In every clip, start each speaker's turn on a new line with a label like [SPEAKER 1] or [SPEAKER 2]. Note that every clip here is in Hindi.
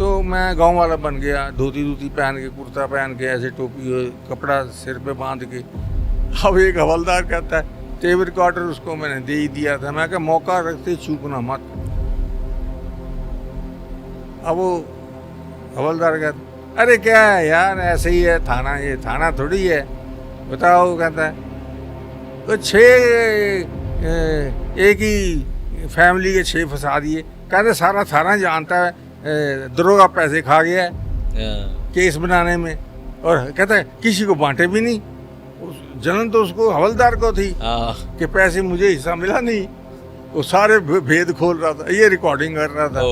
[SPEAKER 1] तो मैं गांव वाला बन गया, धोती धोती पहन के, कुर्ता पहन के, ऐसे टोपी कपड़ा सिर पे बांध के। अब एक हवलदार कहता है टेप रिकॉर्डर, उसको मैंने दे ही दिया था। मैं कहा मौका रखते चूकना मत। अब वो हवलदार कहता अरे क्या है यार, ऐसे ही है थाना, ये थाना थोड़ी है, बताओ। कहता है तो 6 एक ही फैमिली के 6 फंसा दिए। कहते सारा थाना जानता है दरोगा पैसे खा गया है केस बनाने में, और कहता है किसी को बांटे भी नहीं। जलन तो उसको हवलदार को थी कि पैसे मुझे हिस्सा मिला नहीं। वो सारे भेद खोल रहा था, ये रिकॉर्डिंग कर रहा था।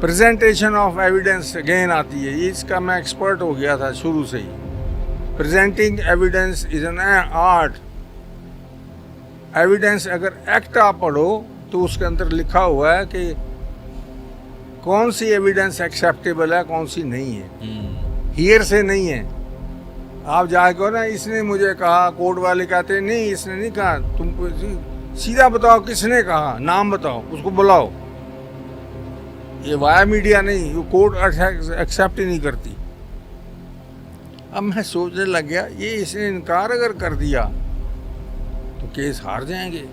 [SPEAKER 1] प्रेजेंटेशन ऑफ एविडेंस अगेन आती है, इसका मैं एक्सपर्ट हो गया था शुरू से ही। Presenting evidence is an art. Evidence अगर एक्ट आप पढ़ो तो उसके अंदर लिखा हुआ है कि कौन सी एविडेंस एक्सेप्टेबल है, कौन सी नहीं है। हियर से नहीं है। आप जाके ना इसने मुझे कहा, कोर्ट वाले कहते नहीं इसने नहीं कहा, तुम सीधा बताओ किसने कहा, नाम बताओ, उसको बुलाओ। ये वाया मीडिया नहीं, वो कोर्ट एक्सेप्ट ही नहीं करती। अब मैं सोचने लग गया ये इसने इनकार अगर कर दिया तो केस हार जाएंगे।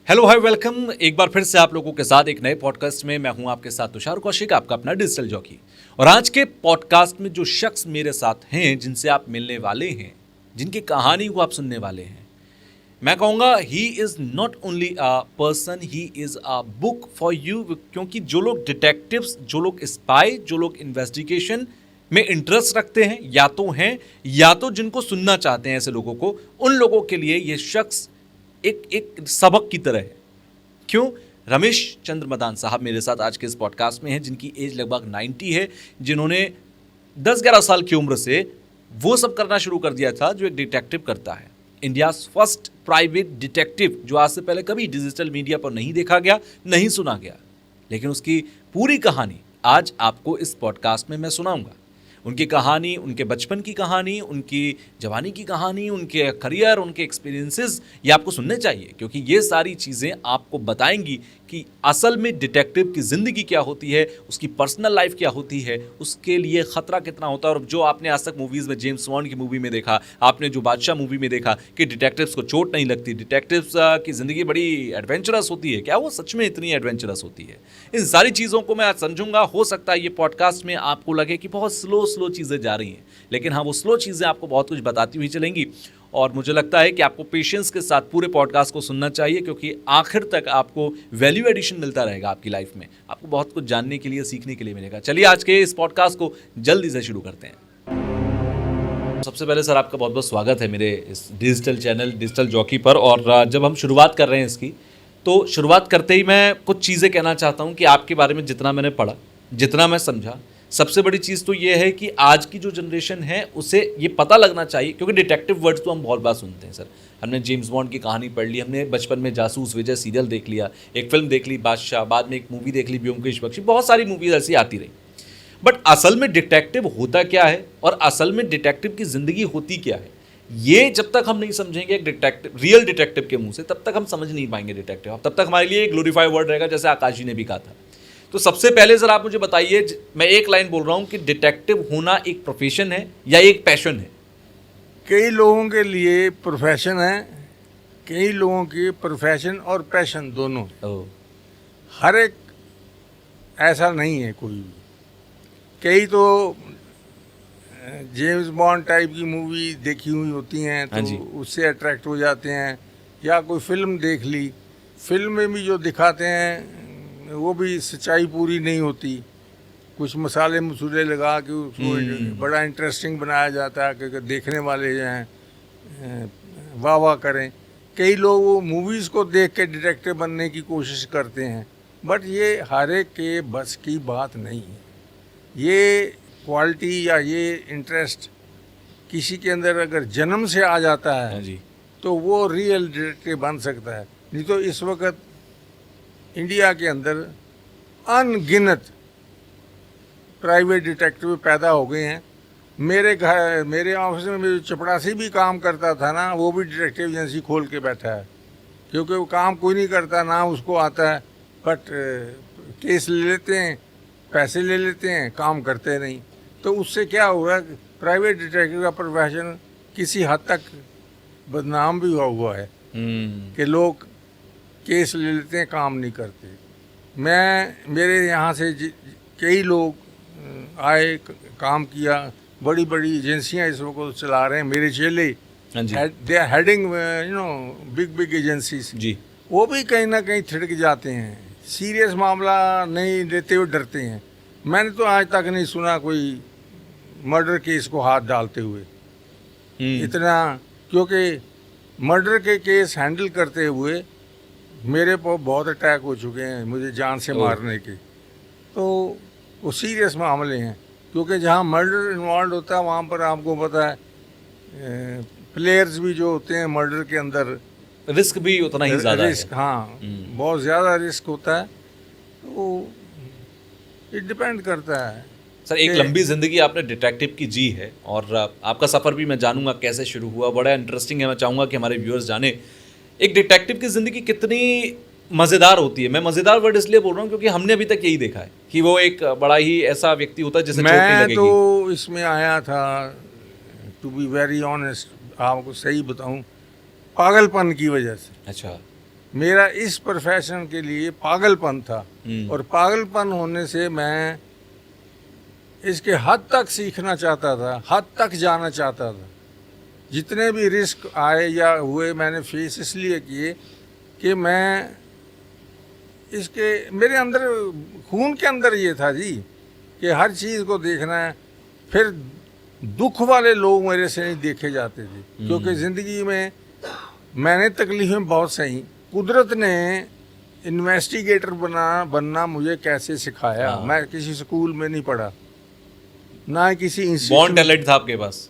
[SPEAKER 2] हेलो हाय वेलकम एक बार फिर से आप लोगों के साथ एक नए पॉडकास्ट में। मैं हूं आपके साथ तुषार कौशिक, आपका अपना डिजिटल जॉकी। और आज के पॉडकास्ट में जो शख्स मेरे साथ हैं, जिनसे आप मिलने वाले हैं, जिनकी कहानी को आप सुनने वाले हैं, मैं कहूँगा he is not only a person, he is a book for you. क्योंकि जो लोग डिटेक्टिव्स, जो लोग स्पाई, जो लोग इन्वेस्टिगेशन में इंटरेस्ट रखते हैं, या तो जिनको सुनना चाहते हैं ऐसे लोगों को, उन लोगों के लिए ये शख्स एक सबक की तरह है। क्यों? रमेश चंद्र मदान साहब मेरे साथ आज के इस पॉडकास्ट में हैं, जिनकी एज लगभग 90 है, जिन्होंने 10-11 साल की उम्र से वो सब करना शुरू कर दिया था जो एक डिटेक्टिव करता है। इंडियाज़ फर्स्ट प्राइवेट डिटेक्टिव, जो आज से पहले कभी डिजिटल मीडिया पर नहीं देखा गया, नहीं सुना गया, लेकिन उसकी पूरी कहानी आज आपको इस पॉडकास्ट में मैं सुनाऊंगा। उनकी कहानी, उनके बचपन की कहानी, उनकी जवानी की कहानी, उनके करियर, उनके एक्सपीरियंसेस, ये आपको सुनने चाहिए, क्योंकि ये सारी चीज़ें आपको बताएंगी कि असल में डिटेक्टिव की ज़िंदगी क्या होती है, उसकी पर्सनल लाइफ क्या होती है, उसके लिए ख़तरा कितना होता है। और जो आपने आज तक मूवीज़ में, जेम्स बॉन्ड की मूवी में देखा, आपने जो बादशाह मूवी में देखा कि डिटेक्टिव्स को चोट नहीं लगती, डिटेक्टिव्स की ज़िंदगी बड़ी एडवेंचरस होती है, क्या वो सच में इतनी एडवेंचरस होती है? इन सारी चीज़ों को मैं आज समझूंगा। हो सकता है ये पॉडकास्ट में आपको लगे कि बहुत स्लो चीज़ें जा रही हैं, लेकिन हाँ, वो स्लो चीज़ें आपको बहुत कुछ बताती हुई चलेंगी। और मुझे लगता है कि आपको पेशेंस के साथ पूरे पॉडकास्ट को सुनना चाहिए, क्योंकि आखिर तक आपको वैल्यू एडिशन मिलता रहेगा आपकी लाइफ में। आपको बहुत कुछ जानने के लिए, सीखने के लिए मिलेगा। चलिए आज के इस पॉडकास्ट को जल्दी से शुरू करते हैं। सबसे पहले सर, आपका बहुत बहुत स्वागत है मेरे इस डिजिटल चैनल डिजिटल जॉकी पर। और जब हम शुरुआत कर रहे हैं इसकी, तो शुरुआत करते ही मैं कुछ चीज़ें कहना चाहता हूँ कि आपके बारे में जितना मैंने पढ़ा, जितना मैं समझा, सबसे बड़ी चीज़ तो ये है कि आज की जो जनरेशन है उसे ये पता लगना चाहिए, क्योंकि डिटेक्टिव वर्ड्स तो हम बहुत बार सुनते हैं सर। हमने जेम्स बॉन्ड की कहानी पढ़ ली, हमने बचपन में जासूस विजय सीरियल देख लिया, एक फिल्म देख ली बादशाह, बाद में एक मूवी देख ली ब्योमकेश बख्शी, बहुत सारी मूवीज ऐसी आती रही। बट असल में डिटेक्टिव होता क्या है और असल में डिटेक्टिव की ज़िंदगी होती क्या है, ये जब तक हम नहीं समझेंगे एक डिटेक्टिव, रियल डिटेक्टिव के मुँह से, तब तक हम समझ नहीं पाएंगे डिटेक्टिव। तब तक हमारे लिए एक ग्लोरीफाइड वर्ड रहेगा, जैसे आकाश जी ने भी कहा था। तो सबसे पहले सर आप मुझे बताइए, मैं एक लाइन बोल रहा हूँ कि डिटेक्टिव होना एक प्रोफेशन है या एक पैशन है?
[SPEAKER 1] कई लोगों के लिए प्रोफेशन है, कई लोगों के प्रोफेशन और पैशन दोनों। हर एक ऐसा नहीं है कोई भी। कई तो जेम्स बॉन्ड टाइप की मूवी देखी हुई होती हैं तो उससे अट्रैक्ट हो जाते हैं, या कोई फिल्म देख ली, फिल्म में भी जो दिखाते हैं वो भी सच्चाई पूरी नहीं होती, कुछ मसाले मसूले लगा के उसको बड़ा इंटरेस्टिंग बनाया जाता है कि देखने वाले जो हैं वाह वाह करें। कई लोग वो मूवीज़ को देख के डिटेक्टिव बनने की कोशिश करते हैं, बट ये हर एक के बस की बात नहीं है। ये क्वालिटी या ये इंटरेस्ट किसी के अंदर अगर जन्म से आ जाता है तो वो रियल डिटेक्टिव बन सकता है। नहीं तो इस वक्त इंडिया के अंदर अनगिनत प्राइवेट डिटेक्टिव पैदा हो गए हैं। मेरे ऑफिस में जो चपड़ासी भी काम करता था ना, वो भी डिटेक्टिव एजेंसी खोल के बैठा है, क्योंकि वो काम कोई नहीं करता, ना उसको आता है, बट केस ले लेते हैं, पैसे ले लेते हैं, काम करते नहीं। तो उससे क्या हुआ, प्राइवेट डिटेक्टिव का प्रोफेशन किसी हद तक बदनाम भी हुआ है कि लोग केस ले लेते हैं, काम नहीं करते। मेरे यहाँ से कई लोग आए, काम किया, बड़ी बड़ी एजेंसियाँ इस वक्त चला रहे हैं मेरे चेले, they are heading big agencies जी। वो भी कहीं ना कहीं थिड़क जाते हैं, सीरियस मामला नहीं लेते हुए डरते हैं। मैंने तो आज तक नहीं सुना कोई मर्डर केस को हाथ डालते हुए इतना, क्योंकि मर्डर के केस हैंडल करते हुए मेरे पर बहुत अटैक हो चुके हैं, मुझे जान से मारने के। तो वो सीरियस मामले हैं, क्योंकि जहाँ मर्डर इन्वॉल्व होता है वहाँ पर आपको पता है प्लेयर्स भी जो होते हैं मर्डर के अंदर,
[SPEAKER 2] रिस्क भी उतना ही ज़्यादा है।
[SPEAKER 1] रिस्क, हाँ, बहुत ज़्यादा रिस्क होता है। तो ये डिपेंड करता है।
[SPEAKER 2] सर, एक लंबी ज़िंदगी आपने डिटेक्टिव की जी है, और आपका सफ़र भी मैं जानूंगा कैसे शुरू हुआ, बड़ा इंटरेस्टिंग है। मैं चाहूँगा कि हमारे व्यूअर्स जाने एक डिटेक्टिव की ज़िंदगी कितनी मज़ेदार होती है। मैं मज़ेदार वर्ड इसलिए बोल रहा हूँ क्योंकि हमने अभी तक यही देखा है कि वो एक बड़ा ही ऐसा व्यक्ति होता है जिसे चोट नहीं लगेगी।
[SPEAKER 1] मैं तो इसमें आया था, टू बी वेरी ऑनेस्ट, आपको सही बताऊँ, पागलपन की वजह से।
[SPEAKER 2] अच्छा।
[SPEAKER 1] मेरा इस प्रोफेशन के लिए पागलपन था, और पागलपन होने से मैं इसके हद तक सीखना चाहता था, हद तक जाना चाहता था। जितने भी रिस्क आए या हुए मैंने फेस इसलिए किए कि मैं इसके, मेरे अंदर खून के अंदर ये था जी कि हर चीज़ को देखना है। फिर दुख वाले लोग मेरे से नहीं देखे जाते थे, क्योंकि ज़िंदगी में मैंने तकलीफ़ें बहुत सही। कुदरत ने इन्वेस्टिगेटर बनना मुझे कैसे सिखाया। मैं किसी स्कूल में नहीं पढ़ा, ना किसी
[SPEAKER 2] बॉर्न टैलेंट था आपके पास।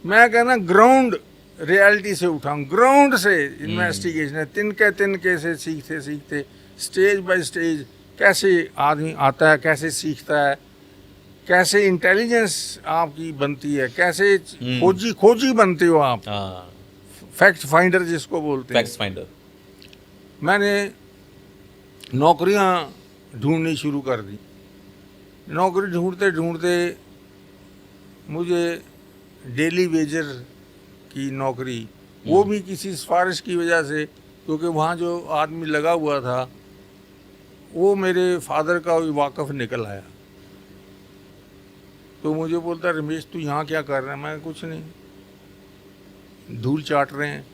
[SPEAKER 1] मैं कहना ग्राउंड रियलिटी से उठाऊं, ग्राउंड से इन्वेस्टिगेशन, तिनके से सीखते सीखते स्टेज बाय स्टेज कैसे आदमी आता है, कैसे सीखता है, कैसे इंटेलिजेंस आपकी बनती है, कैसे खोजी बनते हो आप, फैक्ट फाइंडर जिसको बोलते हैं।
[SPEAKER 2] Fact finder.
[SPEAKER 1] मैंने नौकरियां ढूंढनी शुरू कर दी। नौकरी ढूंढते ढूंढते मुझे डेली वेजर की नौकरी, वो भी किसी सिफारिश की वजह से, क्योंकि वहाँ जो आदमी लगा हुआ था वो मेरे फादर का भी वाकफ़ निकल आया। तो मुझे बोलता, रमेश तू यहाँ क्या कर रहा है? मैं कुछ नहीं, धूल चाट रहे हैं।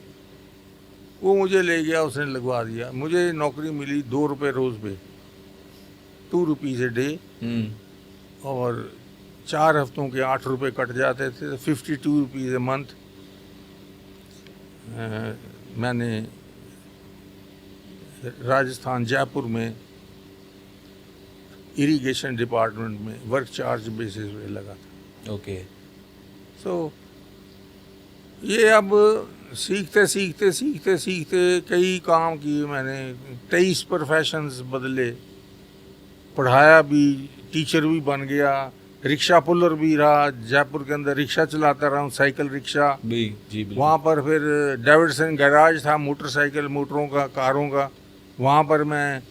[SPEAKER 1] वो मुझे ले गया, उसने लगवा दिया। मुझे नौकरी मिली 2 रुपये रोज़ पे, 2 रुपीज़ ए डे, और 4 हफ्तों के 8 रुपये कट जाते थे, 52 रुपीज़ ए मंथ। मैंने राजस्थान जयपुर में इरिगेशन डिपार्टमेंट में वर्क चार्ज बेसिस पे लगा था।
[SPEAKER 2] ओके।
[SPEAKER 1] सो ये अब सीखते सीखते सीखते सीखते कई काम किए मैंने, 23 प्रोफेशंस बदले, पढ़ाया भी, टीचर भी बन गया, रिक्शा पुलर भी रहा, जयपुर के अंदर रिक्शा चलाता रहा हूँ, साइकिल रिक्शा
[SPEAKER 2] भी जी।
[SPEAKER 1] वहाँ पर फिर डेविडसन गैराज था मोटरसाइकिल मोटरों का, कारों का, वहाँ पर मैं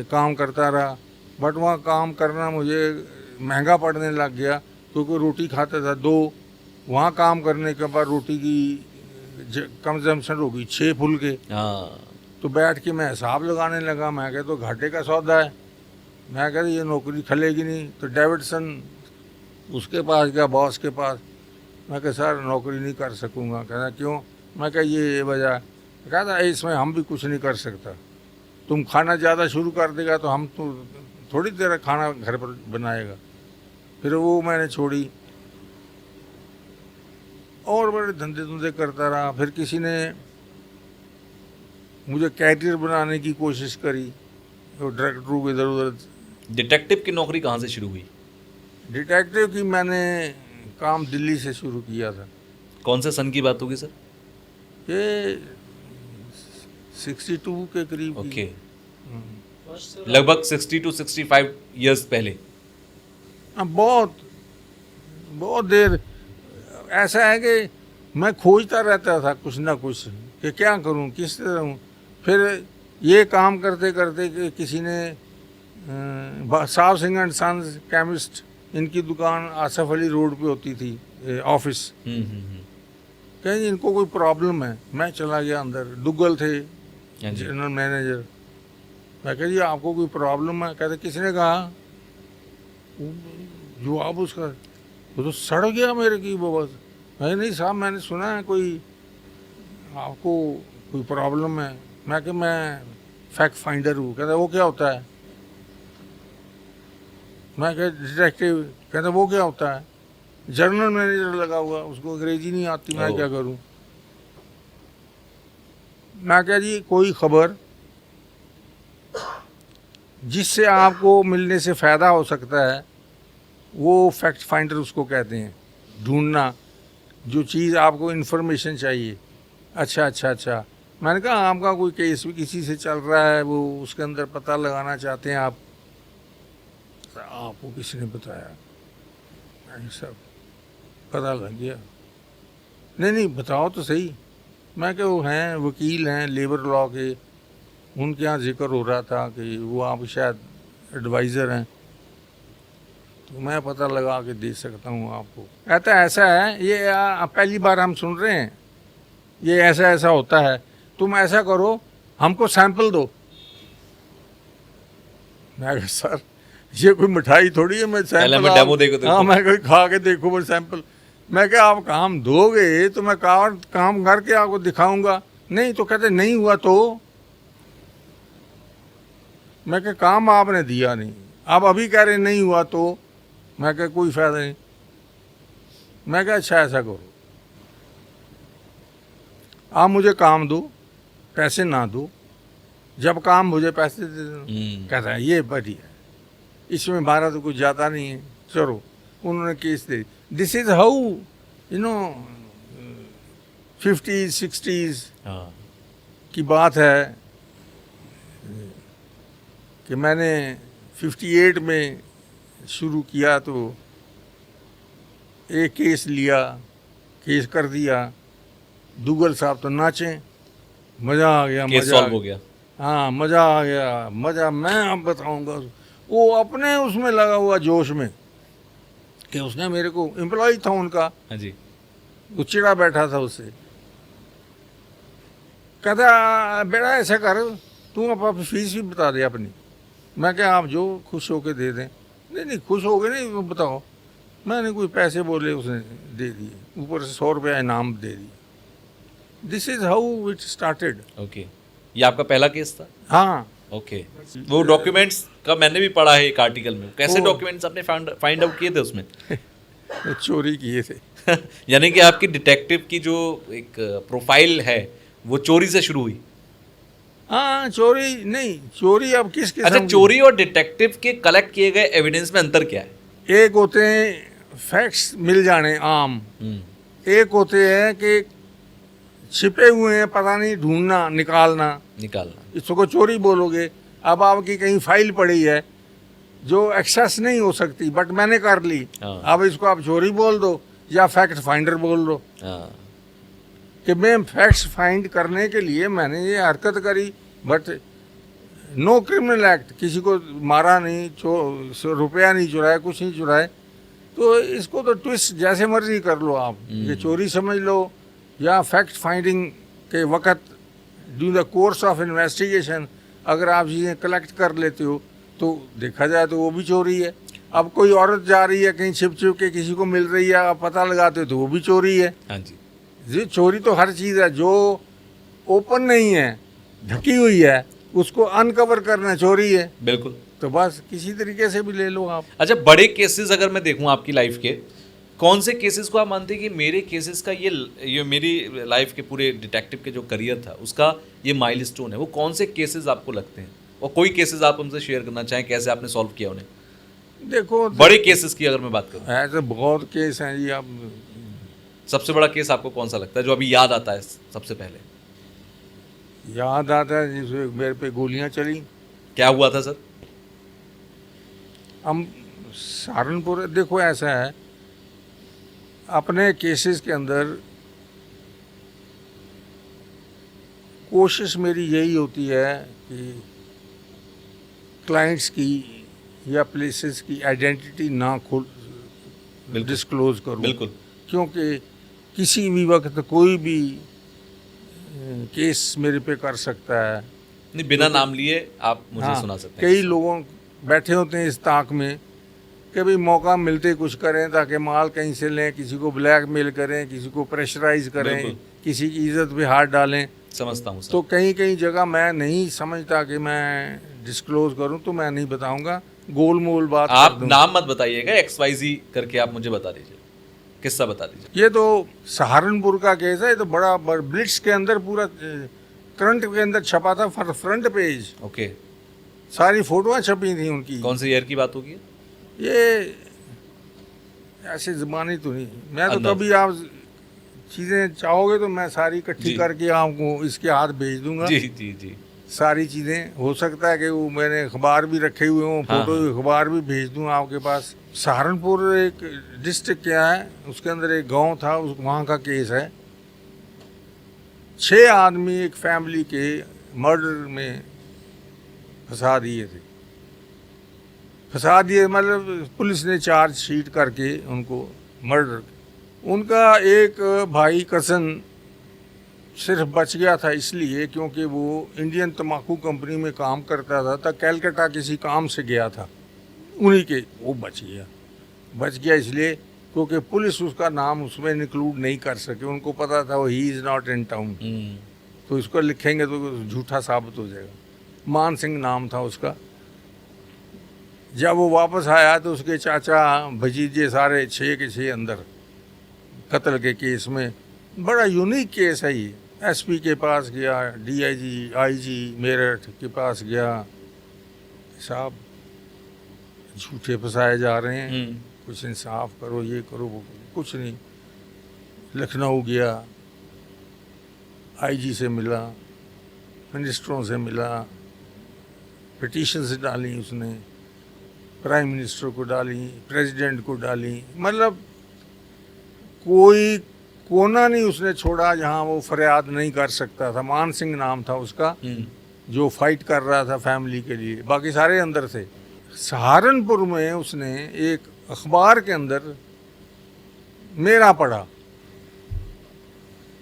[SPEAKER 1] काम करता रहा। बट वहाँ काम करना मुझे महंगा पड़ने लग गया, क्योंकि रोटी खाता था 2, वहाँ काम करने के बाद रोटी की कंजम्पशन हो गई 6 फुल के। तो बैठ के मैं हिसाब लगाने लगा, मैं कह तो घाटे का सौदा है, मैं कहता ये नौकरी खलेगी नहीं। तो डेविडसन उसके पास गया, बॉस के पास, मैं कहा सर नौकरी नहीं कर सकूँगा। कहना क्यों? मैं कहा ये वजह। कहता इसमें हम भी कुछ नहीं कर सकता, तुम खाना ज़्यादा शुरू कर देगा तो हम तो थोड़ी देर खाना घर पर बनाएगा। फिर वो मैंने छोड़ी और बड़े धंधे धंधे करता रहा। फिर किसी ने मुझे कैरियर बनाने की कोशिश करी, तो डायरेक्टरों को इधर उधर।
[SPEAKER 2] डिटेक्टिव की नौकरी कहाँ से शुरू हुई?
[SPEAKER 1] डिटेक्टिव की मैंने काम दिल्ली से शुरू किया था।
[SPEAKER 2] कौन से सन की बात होगी सर?
[SPEAKER 1] ये 62 के करीब।
[SPEAKER 2] ओके। लगभग 60 to 65 ईयर्स पहले।
[SPEAKER 1] बहुत बहुत देर ऐसा है कि मैं खोजता रहता था कुछ ना कुछ कि क्या करूं, किस तरह हूँ। फिर ये काम करते करते कि किसी ने साहब सिंह एंड सन्स केमिस्ट, इनकी दुकान आसफ अली रोड पे होती थी, ऑफिस। कहें जी इनको कोई प्रॉब्लम है। मैं चला गया अंदर, दुग्गल थे जनरल मैनेजर। मैं कह जी आपको कोई प्रॉब्लम है? कहते किसने कहा? जवाब उसका, वो तो सड़ गया मेरे की वो बस। मैं नहीं साहब मैंने सुना है कोई आपको कोई प्रॉब्लम है। मैं कि मैं फैक्ट फाइंडर हूँ। कहता वो क्या होता है? मैं कह डिटेक्टिव। कहता वो क्या होता है? जनरल मैनेजर लगा हुआ, उसको अंग्रेजी नहीं आती, मैं क्या करूँ? मैं कह जी कोई खबर जिससे आपको मिलने से फ़ायदा हो सकता है वो फैक्ट फाइंडर उसको कहते हैं। ढूंढना, जो चीज़ आपको इन्फॉर्मेशन चाहिए। अच्छा अच्छा अच्छा। मैंने कहा आपका कोई केस भी किसी से चल रहा है, वो उसके अंदर पता लगाना चाहते हैं आप? आपको किसी ने बताया? नहीं सब पता लग गया। नहीं नहीं बताओ तो सही। मैं क्या वो हैं वकील हैं लेबर लॉ के, उनके यहाँ जिक्र हो रहा था कि वो आप शायद एडवाइज़र हैं, तो मैं पता लगा के दे सकता हूँ आपको। कहता ऐसा है, ये पहली बार हम सुन रहे हैं, ये ऐसा ऐसा होता है, तुम ऐसा करो हमको सैंपल दो। मैं कहा सर ये कोई मिठाई थोड़ी है मैं सैंपल
[SPEAKER 2] डेमो देखो।
[SPEAKER 1] हाँ मैं कोई खा के देखो मैं सैंपल। मैं क्या आप काम दोगे तो मैं काम करके आपको दिखाऊंगा। नहीं तो कहते नहीं हुआ तो। मैं क्या काम आपने दिया नहीं, आप अभी कह रहे नहीं हुआ तो। मैं क्या कोई फायदा नहीं। मैं क्या अच्छा ऐसा करो आप मुझे काम दो, पैसे ना दो, जब काम मुझे पैसे दे दो। कहता है ये बढ़िया, इसमें हमारा तो कुछ ज़्यादा नहीं है, चलो। उन्होंने case they. This is how you know 50s 60s की बात है कि मैंने 58 में शुरू किया तो एक केस लिया, केस कर दिया। दुग्गल साहब तो नाचे, मज़ा आ गया,
[SPEAKER 2] केस सॉल्व हो गया।
[SPEAKER 1] हाँ मज़ा आ गया, मज़ा मैं अब बताऊंगा। वो अपने उसमें लगा हुआ जोश में कि उसने मेरे को, एम्प्लॉय था उनका,
[SPEAKER 2] हाँ जी,
[SPEAKER 1] वो चिड़ा बैठा था उससे। कहता बेटा ऐसा कर तू अपनी फीस भी बता दे अपनी। मैं क्या आप जो खुश होके दे दें। नहीं नहीं खुश हो गए नहीं, वो बताओ। मैंने कोई पैसे बोले उसने दे दिए, ऊपर से 100 रुपया इनाम दे दिए। This is how it started.
[SPEAKER 2] Okay, ये आपका पहला केस था?
[SPEAKER 1] हाँ
[SPEAKER 2] ओके। वो डॉक्यूमेंट्स का मैंने भी पढ़ा है एक आर्टिकल में। कैसे डॉक्यूमेंट्स आपने फाइंड आउट किए थे उसमें?
[SPEAKER 1] चोरी किए थे।
[SPEAKER 2] यानी कि आपकी डिटेक्टिव की जो एक प्रोफाइल है वो चोरी से शुरू हुई?
[SPEAKER 1] हाँ चोरी नहीं, चोरी अब किस किस्म
[SPEAKER 2] अच्छा,
[SPEAKER 1] की?
[SPEAKER 2] चोरी और डिटेक्टिव के कलेक्ट किए गए एविडेंस में अंतर क्या है?
[SPEAKER 1] एक होते हैं फैक्ट्स मिल जाने आम, एक होते हैं कि छिपे हुए हैं, पता नहीं ढूंढना निकालना। इसको चोरी बोलोगे। अब आपकी कहीं फाइल पड़ी है जो एक्सेस नहीं हो सकती बट मैंने कर ली, अब इसको आप चोरी बोल दो या फैक्ट फाइंडर बोल दो। कि मैं फैक्ट्स फाइंड करने के लिए मैंने ये हरकत करी, बट नो क्रिमिनल एक्ट, किसी को मारा नहीं, रुपया नहीं चुराया, कुछ नहीं चुराए। तो इसको तो ट्विस्ट जैसे मर्जी कर लो आप, ये चोरी समझ लो या फैक्ट फाइंडिंग के वक्त during the course of investigation अगर आप चीज़ें कलेक्ट कर लेते हो तो देखा जाए तो वो भी चोरी है। अब कोई औरत जा रही है कहीं छिप के किसी को मिल रही है, आप पता लगाते हो तो वो भी चोरी है।
[SPEAKER 2] हाँ जी,
[SPEAKER 1] जी चोरी तो हर चीज़ है, जो ओपन नहीं है, ढकी हुई है, उसको अनकवर करना चोरी है।
[SPEAKER 2] बिल्कुल।
[SPEAKER 1] तो बस किसी तरीके से भी ले लो आप।
[SPEAKER 2] अच्छा, बड़े केसेस अगर मैं देखूं आपकी लाइफ के, कौन से केसेस को आप मानते हैं कि मेरे केसेस का ये मेरी लाइफ के पूरे डिटेक्टिव के जो करियर था उसका ये माइलस्टोन है? वो कौन से केसेस आपको लगते हैं? और कोई केसेस आप हमसे शेयर करना चाहें, कैसे आपने सॉल्व किया उन्हें?
[SPEAKER 1] देखो
[SPEAKER 2] बड़े केसेस की अगर मैं बात करूं,
[SPEAKER 1] ऐसे बहुत केस हैं जी। अब
[SPEAKER 2] सबसे बड़ा केस आपको कौन सा लगता है जो अभी याद आता है सबसे पहले?
[SPEAKER 1] याद आता है जिसमें मेरे पे गोलियां चली।
[SPEAKER 2] क्या हुआ था सर?
[SPEAKER 1] हम सहारनपुर, देखो ऐसा है अपने केसेस के अंदर कोशिश मेरी यही होती है कि क्लाइंट्स की या प्लेसेस की आइडेंटिटी ना डिस्क्लोज करूं,
[SPEAKER 2] बिल्कुल,
[SPEAKER 1] क्योंकि किसी भी वक्त कोई भी केस मेरे पे कर सकता है।
[SPEAKER 2] नहीं बिना नाम लिए आप मुझे
[SPEAKER 1] हाँ,
[SPEAKER 2] सुना सकते हैं।
[SPEAKER 1] कई लोगों बैठे होते हैं इस ताक में कि भाई मौका मिलते कुछ करें ताकि माल कहीं से लें, किसी को ब्लैकमेल करें, किसी को प्रेशराइज करें,
[SPEAKER 2] बिल्कुल।
[SPEAKER 1] किसी की इज्जत पे हाथ डालें।
[SPEAKER 2] समझता हूँ सर।
[SPEAKER 1] तो कहीं कहीं जगह मैं नहीं समझता कि मैं डिस्क्लोज करूं, तो मैं नहीं बताऊंगा, गोल मोल बात कर
[SPEAKER 2] आप
[SPEAKER 1] दूंगा।
[SPEAKER 2] नाम मत बताइएगा, XYZ करके आप मुझे बता दीजिए, किस्सा बता दीजिए।
[SPEAKER 1] ये तो सहारनपुर का केस है, ये तो बड़ा ब्लिट्स के अंदर पूरा करंट के अंदर छपा था, फ्रंट पेज,
[SPEAKER 2] ओके,
[SPEAKER 1] सारी फोटोआं छपी थी उनकी।
[SPEAKER 2] कौन से ईयर की बात होगी?
[SPEAKER 1] ये ऐसे ज़माने तो नहीं, मैं तो
[SPEAKER 2] अंदाज़।
[SPEAKER 1] कभी आप चीज़ें चाहोगे तो मैं सारी इकट्ठी
[SPEAKER 2] जी।
[SPEAKER 1] करके आपको इसके हाथ भेज दूंगा।
[SPEAKER 2] जी जी जी।
[SPEAKER 1] सारी चीज़ें हो सकता है कि वो मैंने अखबार भी रखे हुए हों,
[SPEAKER 2] हाँ,
[SPEAKER 1] फोटो
[SPEAKER 2] हाँ।
[SPEAKER 1] अखबार भी भेज दूँ आपके पास। सहारनपुर एक डिस्ट्रिक्ट क्या है, उसके अंदर एक गांव था, उस वहाँ का केस है। 6 आदमी एक फैमिली के मर्डर में फंसा दिए थे। फंसा दिए मतलब पुलिस ने चार्जशीट करके उनको मर्डर। उनका एक भाई कज़न सिर्फ बच गया था इसलिए क्योंकि वो इंडियन तम्बाकू कंपनी में काम करता था, तब कैलकाटा किसी काम से गया था, उन्हीं के वो बच गया इसलिए क्योंकि पुलिस उसका नाम उसमें इंक्लूड नहीं कर सके। उनको पता था वो he is not in town, तो इसको लिखेंगे तो झूठा साबित हो जाएगा। मान सिंह नाम था उसका। जब वो वापस आया तो उसके चाचा भतीजे सारे 6 के 6 अंदर कत्ल के केस में। बड़ा यूनिक केस है ये। एसपी के पास गया, डीआईजी आईजी मेरठ के पास गया, साहब झूठे फंसाए जा रहे हैं, कुछ इंसाफ करो, ये करो वो करो। कुछ नहीं। लखनऊ गया, आईजी से मिला, मिनिस्टरों से मिला, पिटीशंस डाली उसने, प्राइम मिनिस्टर को डाली, प्रेसिडेंट को डाली, मतलब कोई कोना नहीं उसने छोड़ा जहां वो फरियाद नहीं कर सकता था। मान सिंह नाम था उसका, जो फाइट कर रहा था फैमिली के लिए, बाकी सारे अंदर थे। सहारनपुर में उसने एक अखबार के अंदर मेरा पढ़ा,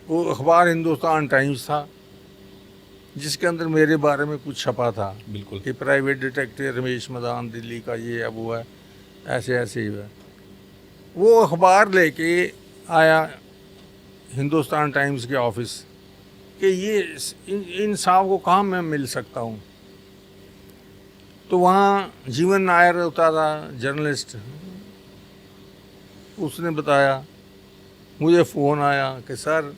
[SPEAKER 1] वो अखबार हिंदुस्तान टाइम्स था, जिसके अंदर मेरे बारे में कुछ छपा था।
[SPEAKER 2] बिल्कुल।
[SPEAKER 1] कि प्राइवेट डिटेक्टिव रमेश मदान दिल्ली का ये है वो है, ऐसे ऐसे ही है। वो अखबार लेके आया हिंदुस्तान टाइम्स के ऑफिस कि ये इन साहब को कहाँ मैं मिल सकता हूँ। तो वहाँ जीवन नायर होता था जर्नलिस्ट, उसने बताया, मुझे फ़ोन आया कि सर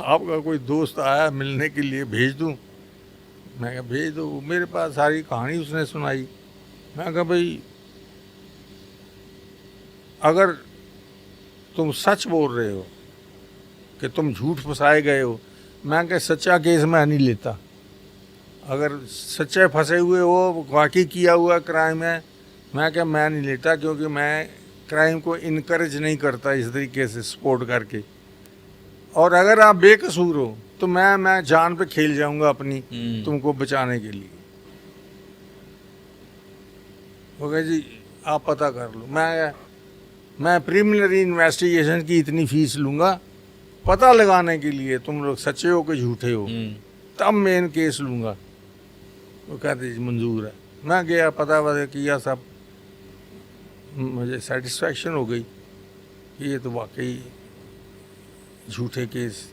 [SPEAKER 1] आपका कोई दोस्त आया मिलने के लिए, भेज दूँ? मैं कहा भेज दो। मेरे पास सारी कहानी उसने सुनाई। मैं कहा भाई अगर तुम सच बोल रहे हो कि तुम झूठ फंसाए गए हो, मैं कहा सच्चा केस मैं नहीं लेता। अगर सच्चे फंसे हुए हो, वाकई किया हुआ क्राइम है, मैं क्या मैं नहीं लेता, क्योंकि मैं क्राइम को इनकरेज नहीं करता इस तरीके से सपोर्ट करके। और अगर आप बेकसूर हो तो मैं जान पे खेल जाऊंगा अपनी तुमको बचाने के लिए। वो कहे जी आप पता कर लो। मैं प्रीलिमिनरी इन्वेस्टिगेशन की इतनी फीस लूँगा पता लगाने के लिए तुम लोग सच्चे हो कि झूठे हो, तब मेन केस लूँगा। वो कहते जी मंजूर है। मैं गया, पता वता किया, सब मुझे सेटिस्फैक्शन हो गई कि ये तो वाकई झूठे केस।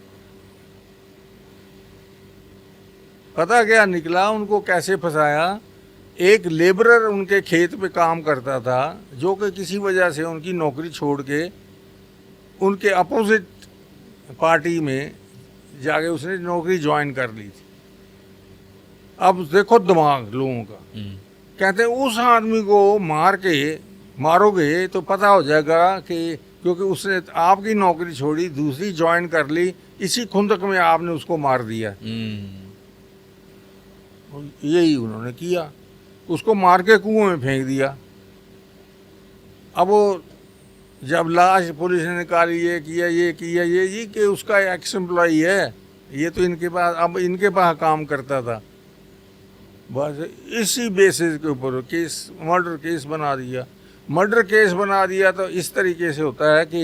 [SPEAKER 1] पता क्या निकला उनको कैसे फंसाया। एक लेबरर उनके खेत पे काम करता था, जो कि किसी वजह से उनकी नौकरी छोड़ के उनके अपोजिट पार्टी में जाके उसने नौकरी ज्वाइन कर ली थी। अब देखो दिमाग लोगों का। कहते हैं उस आदमी को मारोगे तो पता हो जाएगा कि क्योंकि उसने आपकी नौकरी छोड़ी, दूसरी ज्वाइन कर ली, इसी खुंदक में आपने उसको मार दिया। यही उन्होंने किया, उसको मार के कुएं में फेंक दिया। अब वो जब लाश पुलिस ने निकाली, ये किया ये कि उसका एक्स एम्प्लॉई है, ये तो इनके पास, अब इनके पास काम करता था। बस इसी बेसिस के ऊपर केस, मर्डर केस बना दिया। मर्डर केस बना दिया तो इस तरीके से होता है कि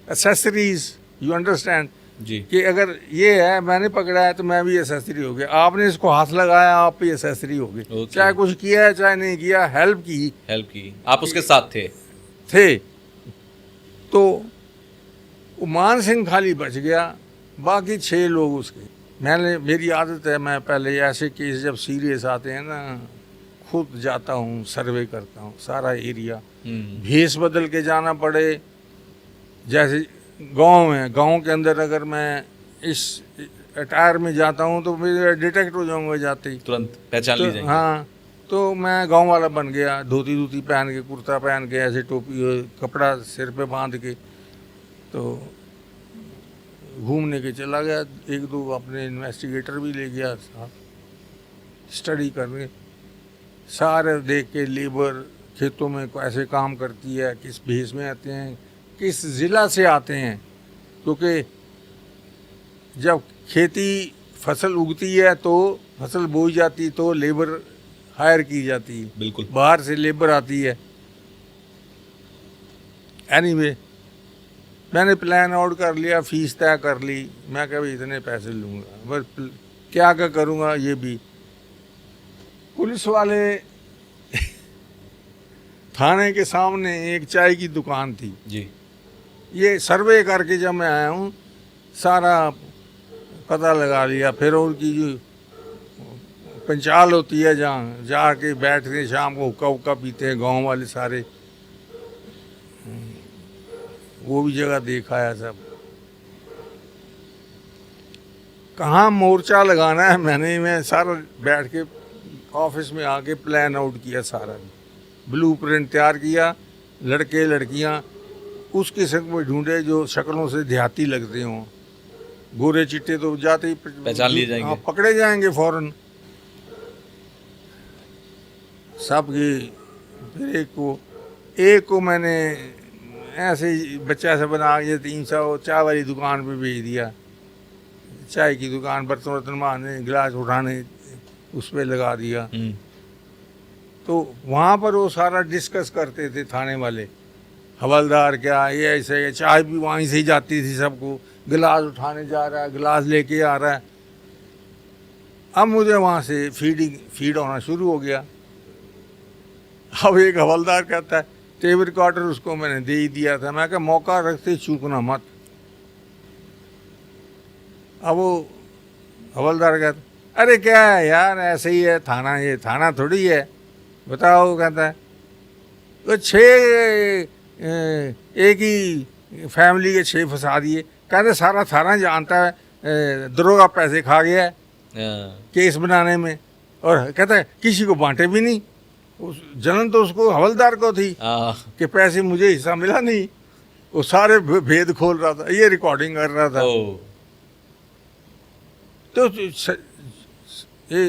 [SPEAKER 1] एसेसरीज, यू अंडरस्टैंड,
[SPEAKER 2] जी
[SPEAKER 1] कि अगर ये है मैंने पकड़ा है तो मैं भी एसेसरी हो गया, आपने इसको हाथ लगाया आप भी एसेसरी हो गए।
[SPEAKER 2] Okay.
[SPEAKER 1] चाहे कुछ किया है चाहे नहीं किया, हेल्प की,
[SPEAKER 2] आप उसके साथ
[SPEAKER 1] थे। तो उमान सिंह खाली बच गया, बाकी 6 लोग उसके। मेरी आदत है, मैं पहले ऐसे केस जब सीरियस आते हैं ना, खुद जाता हूँ, सर्वे करता हूँ सारा एरिया, भेस बदल के जाना पड़े। जैसे गांव है, गांव के अंदर अगर मैं इस अटायर में जाता हूँ तो मेरे डिटेक्ट हो जाऊंगा जाते ही,
[SPEAKER 2] तुरंत पहचान ली जाएगी।
[SPEAKER 1] हाँ, तो मैं गांव वाला बन गया, धोती पहन के, कुर्ता पहन के, ऐसे टोपी, कपड़ा सिर पे बांध के, तो घूमने के चला गया। 1-2 अपने इन्वेस्टिगेटर भी ले गया साथ, स्टडी करने, सारे देख के, लेबर खेतों में कैसे काम करती है, किस भेष में आते हैं, किस ज़िला से आते हैं, क्योंकि जब खेती फसल उगती है तो फसल बोई जाती तो लेबर हायर की जाती है,
[SPEAKER 2] बिल्कुल
[SPEAKER 1] बाहर से लेबर आती है। एनीवे, मैंने प्लान आउट कर लिया, फीस तय कर ली, मैं कहा भाई इतने पैसे लूँगा, बस क्या करूँगा। ये भी पुलिस वाले थाने के सामने एक चाय की दुकान थी
[SPEAKER 2] जी।
[SPEAKER 1] ये सर्वे करके जब मैं आया हूँ सारा पता लगा लिया। फिर उनकी जो पंचाल होती है जहाँ जाके बैठते हैं, शाम को हुक्का पीते हैं गांव वाले सारे, वो भी जगह देखा है सब। कहाँ मोर्चा लगाना है मैं सारा बैठ के ऑफिस में आके प्लान आउट किया, सारा ब्लूप्रिंट तैयार किया। लड़के लड़कियाँ उस किस्म में ढूंढे जो शक्लों से देहाती लगते हों, गोरे चिट्टे तो जाते ही
[SPEAKER 2] पहचान लिए जाएंगे,
[SPEAKER 1] पकड़े जाएंगे फौरन सब। ये फिर एक को मैंने ऐसे बच्चा से बना के 300 चाय वाली दुकान पे भेज दिया, चाय की दुकान, बर्तन मारने, गिलास उठाने, उस पर लगा दिया। तो वहाँ पर वो सारा डिस्कस करते थे थाने वाले, हवलदार क्या ये ऐसे, चाय भी वहीं से ही जाती थी सबको, गिलास उठाने जा रहा है, गिलास लेके आ रहा है। अब मुझे वहाँ से फीड होना शुरू हो गया। अब एक हवलदार कहता है, टेप रिकॉर्डर उसको मैंने दे ही दिया था, मैं कहा मौका रखते चूकना मत। अब वो हवलदार कहता, अरे क्या है यार, ऐसे ही है थाना, ये थाना थोड़ी है, बताओ। कहता है तो 6 एक ही फैमिली के 6 फंसा दिए। कहते सारा थाना जानता है दरोगा पैसे खा गया है केस बनाने में, और कहता है किसी को बांटे भी नहीं। उस जलन तो उसको हवलदार को थी कि पैसे मुझे हिस्सा मिला नहीं, वो सारे भेद खोल रहा था, ये रिकॉर्डिंग कर रहा था। तो ये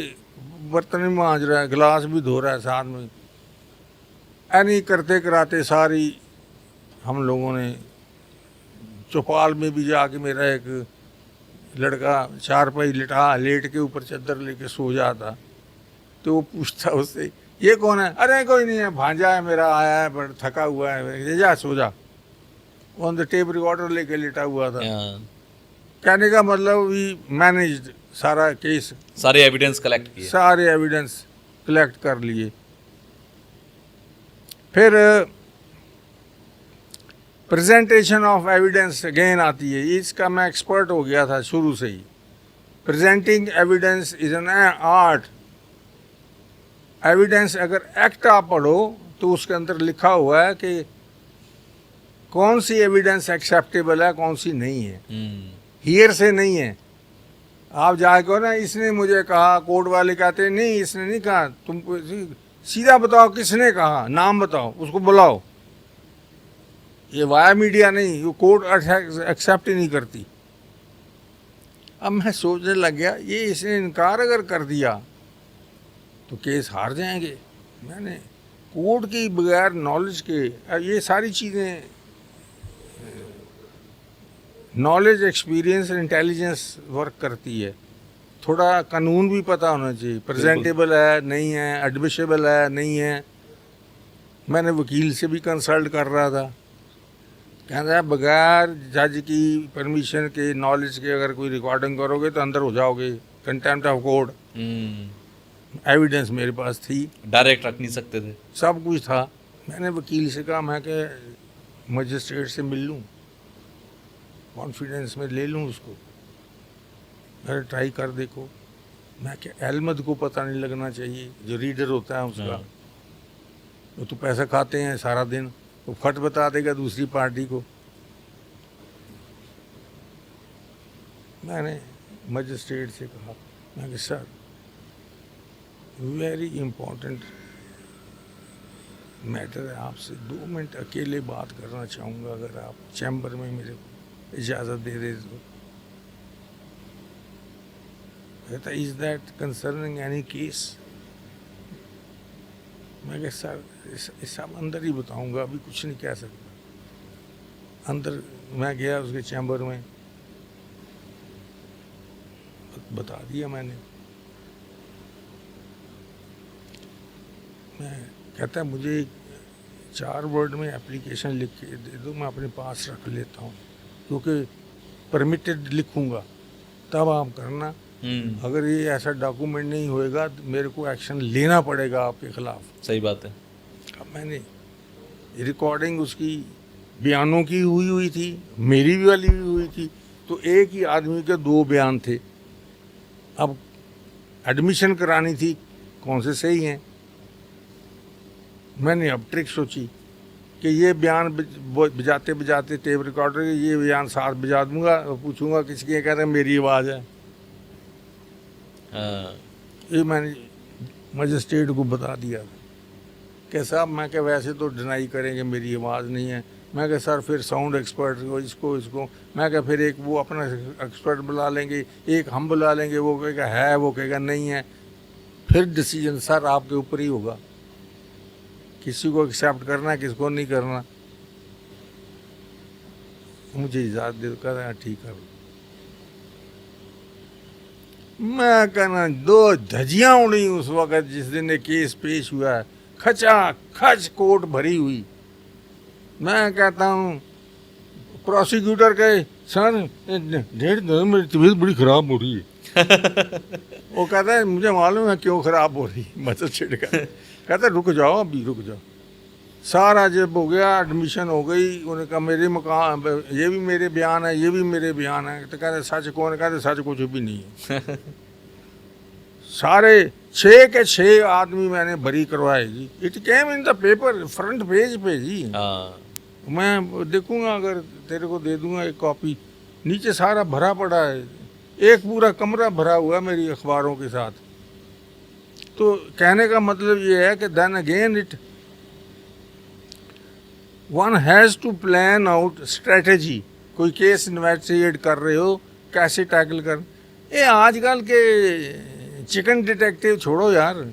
[SPEAKER 1] बर्तन भी मांज रहा है, गिलास भी धो रहा है साथ में। ऐनी करते कराते सारी हम लोगों ने, चौपाल में भी जाके मेरा एक लड़का चारपाई लेट के ऊपर चादर लेके सो जाता, तो वो पूछता उससे, ये कौन है? अरे कोई नहीं है, भांजा है मेरा, आया है पर थका हुआ है, जा सो जा। ऑन द टेप रिकॉर्डर लेके लेटा हुआ था। कहने का मतलब भी मैनेज्ड सारा केस,
[SPEAKER 2] सारे एविडेंस कलेक्ट किए,
[SPEAKER 1] सारे एविडेंस कलेक्ट कर लिए। फिर प्रेजेंटेशन ऑफ एविडेंस अगेन आती है, इसका मैं एक्सपर्ट हो गया था शुरू से ही। Presenting evidence is an art. Evidence अगर एक्ट आप पढ़ो तो उसके अंदर लिखा हुआ है कि कौन सी एविडेंस एक्सेप्टेबल है, कौन सी नहीं है। हियर से नहीं है। आप जाके ना, इसने मुझे कहा, कोर्ट वाले कहते नहीं इसने नहीं कहा, तुम सीधा बताओ किसने कहा, नाम बताओ, उसको बुलाओ। ये वाया मीडिया नहीं, वो कोर्ट एक्सेप्ट ही नहीं करती। अब मैं सोचने लग गया, ये इसने इनकार अगर कर दिया तो केस हार जाएंगे। मैंने कोर्ट की बगैर नॉलेज के ये सारी चीज़ें नॉलेज, एक्सपीरियंस, इंटेलिजेंस वर्क करती है। थोड़ा कानून भी पता होना चाहिए, प्रेजेंटेबल है नहीं है, एडमिशेबल है नहीं है। मैंने वकील से भी कंसल्ट कर रहा था, कहता है बगैर जज की परमिशन के, नॉलेज के अगर कोई रिकॉर्डिंग करोगे तो अंदर हो जाओगे, कंटेम्प्ट ऑफ कोर्ट। एविडेंस मेरे पास थी,
[SPEAKER 2] डायरेक्ट रख नहीं सकते थे,
[SPEAKER 1] सब कुछ था। मैंने वकील से कहा मैं कि मजिस्ट्रेट से मिल लूँ, कॉन्फिडेंस में ले लूँ उसको, अरे ट्राई कर देखो। मैं क्या, अहमद को पता नहीं लगना चाहिए, जो रीडर होता है उसका। वो तो पैसा खाते हैं सारा दिन, वो फट बता देगा दूसरी पार्टी को। मैंने मजिस्ट्रेट से कहा, मैं कि सर वेरी इम्पोर्टेंट मैटर है, आपसे 2 मिनट अकेले बात करना चाहूँगा, अगर आप चैम्बर में मेरे को इजाज़त दे दे तो। कहता is that concerning any case? मैं कहा सर इस सब अंदर ही बताऊंगा, अभी कुछ नहीं कह सकता। अंदर मैं गया उसके चैम्बर में, बता दिया मैंने। मैं कहता है मुझे 4 वर्ड में एप्लीकेशन लिख के दे दो, मैं अपने पास रख लेता हूँ, क्योंकि परमिटेड लिखूँगा तब आप करना। अगर ये ऐसा डॉक्यूमेंट नहीं होएगा तो मेरे को एक्शन लेना पड़ेगा आपके खिलाफ।
[SPEAKER 2] सही बात है।
[SPEAKER 1] अब मैंने रिकॉर्डिंग उसकी बयानों की हुई थी, मेरी भी वाली भी हुई थी, तो एक ही आदमी के 2 बयान थे। अब एडमिशन करानी थी, कौन से सही हैं। मैंने अब ट्रिक सोची कि ये बयान बजाते बजाते टेप रिकॉर्डर के ये बयान साथ बजा दूंगा, पूछूंगा किसकी है, कहते हैं मेरी आवाज़ है। ये मैंने मजिस्ट्रेट को बता दिया कि साहब, मैं क्या वैसे तो डिनाई करेंगे मेरी आवाज़ नहीं है। मैं क्या सर फिर साउंड एक्सपर्ट को इसको मैं क्या फिर एक वो अपना एक्सपर्ट बुला लेंगे, एक हम बुला लेंगे, वो कहेगा है, वो कहेगा नहीं है। फिर डिसीजन सर आपके ऊपर ही होगा, किसी को एक्सेप्ट करना, किसको नहीं करना। मुझे इजाज़त दे, कहना ठीक है। मैं कहना 2 धजियाँ उड़ी उस वक़्त जिस दिन ये केस पेश हुआ है, खचा खच कोर्ट भरी हुई। मैं कहता हूँ प्रोसिक्यूटर कहे सर 1.5 दिन मेरी तबीयत बड़ी ख़राब हो रही है। वो कहता है मुझे मालूम है क्यों ख़राब हो रही है। मजिस्ट्रेट कहता है रुक जाओ, अभी रुक जाओ। सारा जब हो गया, एडमिशन हो गई, उन्होंने कहा मेरे मकान, ये भी मेरे बयान है, ये भी मेरे बयान है। तो कहते सच कौन? कहते सच कुछ भी नहीं है। सारे 6 के 6 आदमी मैंने बरी करवाए जी। It came in the paper, front page पे जी। मैं देखूंगा, अगर तेरे को दे दूंगा एक कॉपी। नीचे सारा भरा पड़ा है, एक पूरा कमरा भरा हुआ है मेरी अखबारों के साथ। तो कहने का मतलब ये है कि then again it one has to plan out strategy. कोई केस इन्वेस्टिगेट कर रहे हो, कैसे टैकल कर। ये आजकल के चिकन डिटेक्टिव छोड़ो यार,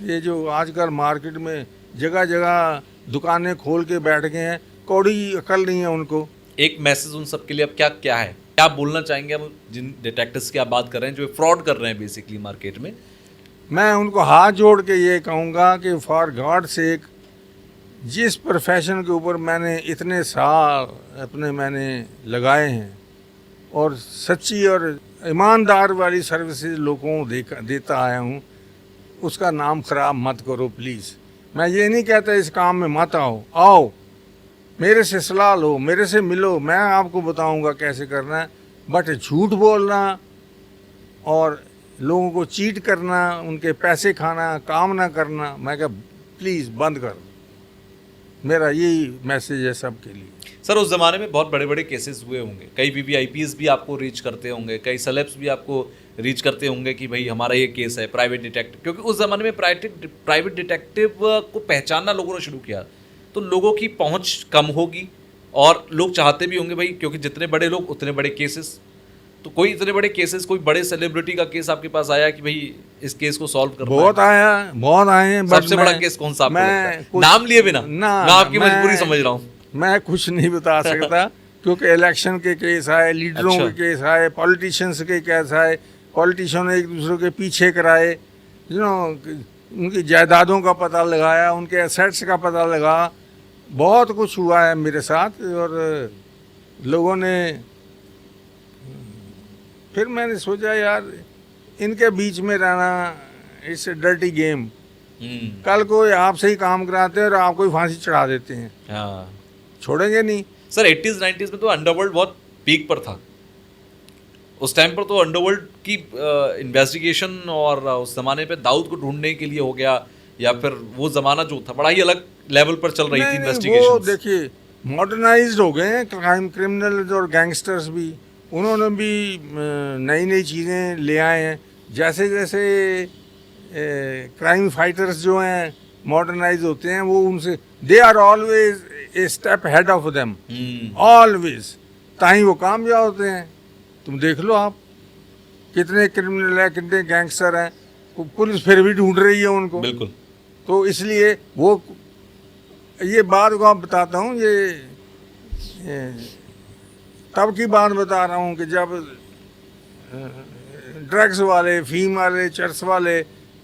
[SPEAKER 1] ये जो आजकल मार्केट में जगह जगह दुकानें खोल के बैठ गए हैं, कौड़ी अकल नहीं है उनको।
[SPEAKER 2] एक मैसेज उन सब के लिए अब क्या है, क्या बोलना चाहेंगे अब जिन डिटेक्टिव्स की आप बात कर रहे हैं, जो फ्रॉड कर रहे हैं बेसिकली मार्केट में?
[SPEAKER 1] मैं उनको हाथ जोड़ के ये कहूँगा कि फॉर गॉड सेक, जिस प्रोफेशन के ऊपर मैंने इतने साल अपने मैंने लगाए हैं और सच्ची और ईमानदार वाली सर्विसेज लोगों को देता आया हूँ, उसका नाम ख़राब मत करो प्लीज़। मैं ये नहीं कहता इस काम में मत आओ, मेरे से सलाह लो, मेरे से मिलो, मैं आपको बताऊंगा कैसे करना है। बट झूठ बोलना और लोगों को चीट करना, उनके पैसे खाना, काम ना करना, मैं कहा प्लीज़ बंद कर। मेरा यही मैसेज है सबके लिए।
[SPEAKER 2] सर, उस ज़माने में बहुत बड़े बड़े केसेस हुए होंगे, कई VVIPs भी आपको रीच करते होंगे, कई सेलेब्स भी आपको रीच करते होंगे कि भाई हमारा ये केस है, प्राइवेट डिटेक्टिव। क्योंकि उस ज़माने में प्राइवेट डिटेक्टिव को पहचानना लोगों ने शुरू किया, तो लोगों की पहुंच कम होगी और लोग चाहते भी होंगे भाई, क्योंकि जितने बड़े लोग उतने बड़े केसेस। तो कोई इतने बड़े केसेस, कोई बड़े सेलिब्रिटी का केस आपके पास आया कि भाई इस केस को सॉल्व करना
[SPEAKER 1] बहुत
[SPEAKER 2] है?
[SPEAKER 1] बहुत आए हैं।
[SPEAKER 2] सबसे बड़ा केस कौन सा आपको लगता है? नाम लिए बिना, मैं आपकी मजबूरी समझ रहा हूँ।
[SPEAKER 1] मैं कुछ नहीं बता सकता क्योंकि इलेक्शन के केस आए, लीडरों
[SPEAKER 2] अच्छा।
[SPEAKER 1] के केस आए, पॉलिटिशियंस के केस आए, पॉलिटिशियन ने एक दूसरे के पीछे कराए, उनकी जायदादों का पता लगाया, उनके एसेट्स का पता लगा, बहुत कुछ हुआ है मेरे साथ। और लोगों ने, फिर मैंने सोचा यार इनके बीच में रहना इट्स ए डर्टी गेम। कल को आपसे ही काम कराते हैं और आपको ही फांसी चढ़ा देते हैं,
[SPEAKER 2] हाँ
[SPEAKER 1] छोड़ेंगे नहीं।
[SPEAKER 2] सर 80s 90s में तो अंडरवर्ल्ड बहुत पीक पर था। उस टाइम पर तो अंडरवर्ल्ड की इन्वेस्टिगेशन और उस जमाने पे दाऊद को ढूंढने के लिए हो गया, या फिर वो जमाना जो था बड़ा ही अलग लेवल पर चल रही थी
[SPEAKER 1] वो
[SPEAKER 2] इन्वेस्टिगेशन।
[SPEAKER 1] देखिए मॉडर्नाइज्ड हो गए हैं क्राइम क्रिमिनल्स और गैंगस्टर्स भी, उन्होंने भी नई नई चीज़ें ले आए हैं। जैसे जैसे क्राइम फाइटर्स जो हैं मॉडर्नाइज होते हैं, वो उनसे they are always a step head of them, always, ताही वो कामयाब होते हैं। तुम देख लो आप, कितने क्रिमिनल हैं, कितने गैंगस्टर हैं, पुलिस फिर भी ढूंढ रही है उनको।
[SPEAKER 2] बिल्कुल।
[SPEAKER 1] तो इसलिए वो, ये बात को आप बताता हूँ, ये तब की बात बता रहा हूँ कि जब ड्रग्स वाले, फीम वाले, चर्स वाले,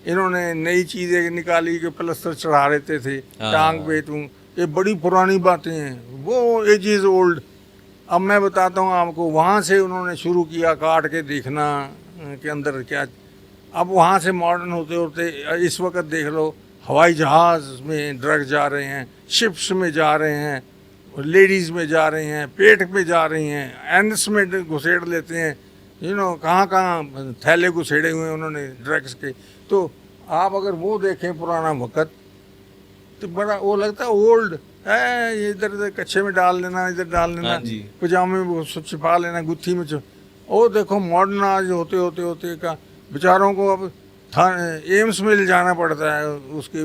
[SPEAKER 1] इन्होंने नई चीज़ें निकाली कि प्लस्तर चढ़ा लेते थे टांग पे। तुम, ये बड़ी पुरानी बातें हैं, वो एज इज़ ओल्ड। अब मैं बताता हूँ आपको, वहाँ से उन्होंने शुरू किया काट के देखना के अंदर क्या। अब वहाँ से मॉडर्न होते होते इस वक्त देख लो, हवाई जहाज़ में ड्रग्स जा रहे हैं, शिप्स में जा रहे हैं, लेडीज़ में जा रहे हैं, पेट में जा रही हैं, एंड्स में घुसेड़ लेते हैं, कहाँ कहाँ थैले घुसेड़े हुए हैं उन्होंने ड्रग्स के। तो आप अगर वो देखें पुराना वक्त, तो बड़ा वो लगता है ओल्ड है, ये इधर इधर कच्चे में डाल लेना, इधर डाल लेना, पजामे में छिपा लेना, गुत्थी में ओ देखो मॉडर्न आज होते होते होते का बेचारों को अब एम्स में ले जाना पड़ता है उसके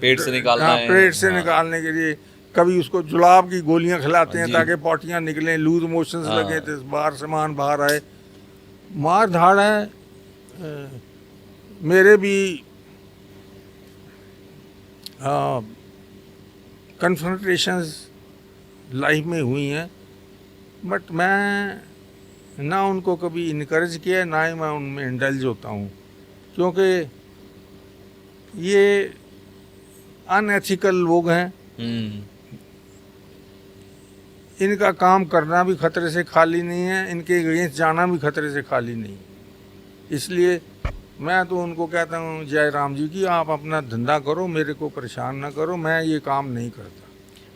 [SPEAKER 2] पेट से निकालना है,
[SPEAKER 1] पेट से निकालने के लिए। कभी उसको जुलाब की गोलियां खिलाते हैं ताकि पोटियां निकलें, लूज मोशंस लगे तो बाहर सामान बाहर आए। मार धाड़ है। मेरे भी कन्फ्रंटेशंस लाइफ में हुई हैं, बट मैं ना उनको कभी इनकरेज किया, ना ही मैं उनमें इंडल्ज होता हूँ, क्योंकि ये अनएथिकल लोग हैं। इनका काम करना भी खतरे से खाली नहीं है, इनके अगेंस्ट जाना भी खतरे से खाली नहीं। इसलिए मैं तो उनको कहता हूँ, जय राम जी की, आप अपना धंधा करो, मेरे को परेशान ना करो, मैं ये काम नहीं करता।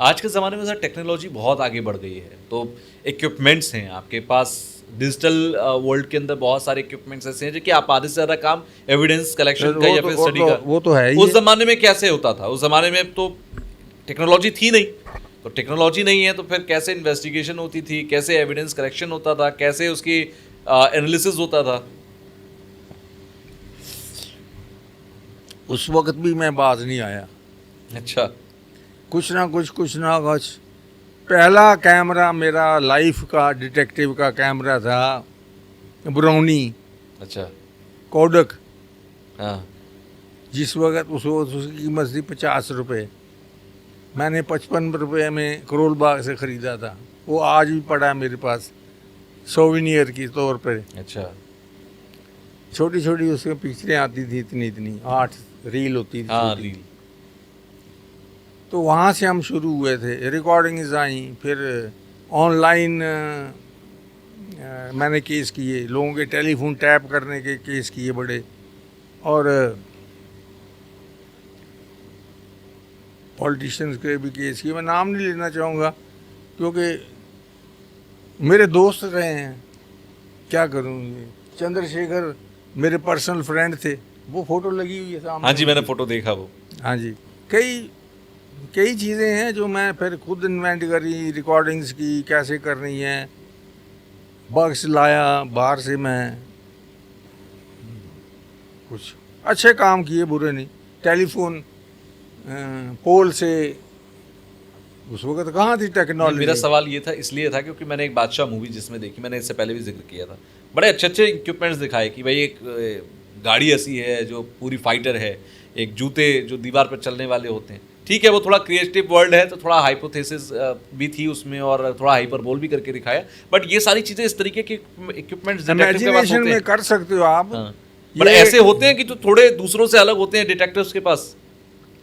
[SPEAKER 2] आज के ज़माने में सर टेक्नोलॉजी बहुत आगे बढ़ गई है, तो इक्विपमेंट्स हैं आपके पास, डिजिटल वर्ल्ड के अंदर बहुत सारे इक्विपमेंट्स ऐसे हैं जो कि आप आधे से ज़्यादा काम एविडेंस कलेक्शन का या फिर स्टडी का,
[SPEAKER 1] वो तो है ही।
[SPEAKER 2] उस ज़माने में कैसे होता था? उस ज़माने में तो टेक्नोलॉजी थी नहीं, तो टेक्नोलॉजी नहीं है तो फिर कैसे इन्वेस्टिगेशन होती थी, कैसे एविडेंस कलेक्शन होता था, कैसे उसकी एनालिसिस होता था?
[SPEAKER 1] उस वक्त भी मैं बाज नहीं आया।
[SPEAKER 2] अच्छा।
[SPEAKER 1] कुछ ना कुछ। पहला कैमरा मेरा लाइफ का डिटेक्टिव का कैमरा था ब्राउनी।
[SPEAKER 2] अच्छा।
[SPEAKER 1] कोडक।
[SPEAKER 2] हाँ।
[SPEAKER 1] जिस वक्त उसकी कीमत थी 50 रुपये, मैंने 55 रुपये में करोल बाग से ख़रीदा था। वो आज भी पड़ा है मेरे पास सोविनियर की तौर पर।
[SPEAKER 2] अच्छा।
[SPEAKER 1] छोटी छोटी उसमें पिक्चरें आती थी, इतनी 8 रील होती थी।
[SPEAKER 2] हाँ, रील।
[SPEAKER 1] तो वहाँ से हम शुरू हुए थे, रिकॉर्डिंग्स आई, फिर ऑनलाइन मैंने केस किए, लोगों के टेलीफोन टैप करने के केस किए बड़े, और पॉलिटिशियंस के भी केस किए। मैं नाम नहीं लेना चाहूँगा क्योंकि मेरे दोस्त रहे हैं, क्या करूँ। चंद्रशेखर मेरे पर्सनल फ्रेंड थे, वो फ़ोटो लगी हुई है सामने।
[SPEAKER 2] हाँ जी, मैंने फ़ोटो देखा वो।
[SPEAKER 1] हाँ जी, कई चीज़ें हैं जो मैं फिर खुद इन्वेंट करी, रिकॉर्डिंग्स की कैसे करनी है, बक्स लाया बाहर से। मैं कुछ अच्छे काम किए, बुरे नहीं। टेलीफोन पोल से, उस वक्त कहाँ थी टेक्नोलॉजी।
[SPEAKER 2] मेरा सवाल ये था, इसलिए था क्योंकि मैंने एक बादशाह मूवी जिसमें देखी, मैंने इससे पहले भी जिक्र किया था, बड़े अच्छे अच्छे इक्विपमेंट्स दिखाए कि भाई एक गाड़ी ऐसी है जो पूरी फाइटर है, एक जूते जो दीवार पर चलने वाले होते हैं, ठीक है, वो थोड़ा क्रिएटिव वर्ल्ड है तो थोड़ा हाइपोथेसिस भी थी उसमें और थोड़ा हाइपरबोल भी करके दिखाया, बट ये सारी चीजें इस तरीके के इक्विपमेंट्स डिटेक्टिव के पास
[SPEAKER 1] इमेजिनेशन
[SPEAKER 2] होते
[SPEAKER 1] में
[SPEAKER 2] हैं।
[SPEAKER 1] कर सकते हो आप।
[SPEAKER 2] हाँ, बट ऐसे होते हैं कि जो थोड़े दूसरों से अलग होते हैं डिटेक्टिव्स के पास,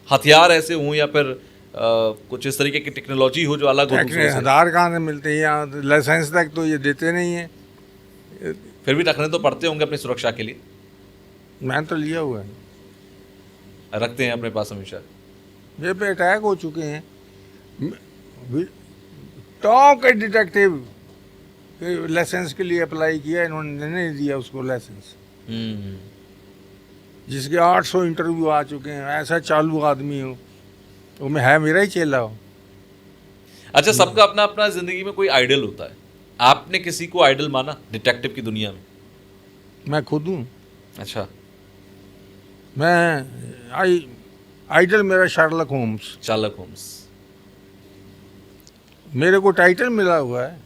[SPEAKER 2] हथियार ऐसे हों या फिर कुछ इस तरीके की टेक्नोलॉजी हो जो अलग हो दूसरों से।
[SPEAKER 1] आधार कहाँ से मिलते हैं, यहाँ लाइसेंस तक तो ये देते नहीं है।
[SPEAKER 2] फिर भी रखने तो पड़ते होंगे अपनी सुरक्षा के लिए।
[SPEAKER 1] मैंने तो लिया हुआ है,
[SPEAKER 2] रखते हैं अपने पास हमेशा।
[SPEAKER 1] मेरे पे अटैक हो चुके हैं, टॉप के डिटेक्टिव लाइसेंस के लिए अप्लाई किया, इन्होंने नहीं दिया उसको लाइसेंस। जिसके 800 इंटरव्यू आ चुके हैं, ऐसा चालू आदमी हो, वो मैं है मेरा ही चेला हो।
[SPEAKER 2] अच्छा, सबका अपना अपना जिंदगी में कोई आइडल होता है, आपने किसी को आइडल माना डिटेक्टिव की दुनिया में?
[SPEAKER 1] मैं खुद हूँ।
[SPEAKER 2] अच्छा,
[SPEAKER 1] मैं आइडल मेरा शार्लक होम्स।
[SPEAKER 2] Sherlock Holmes.
[SPEAKER 1] मेरे को टाइटल मिला हुआ है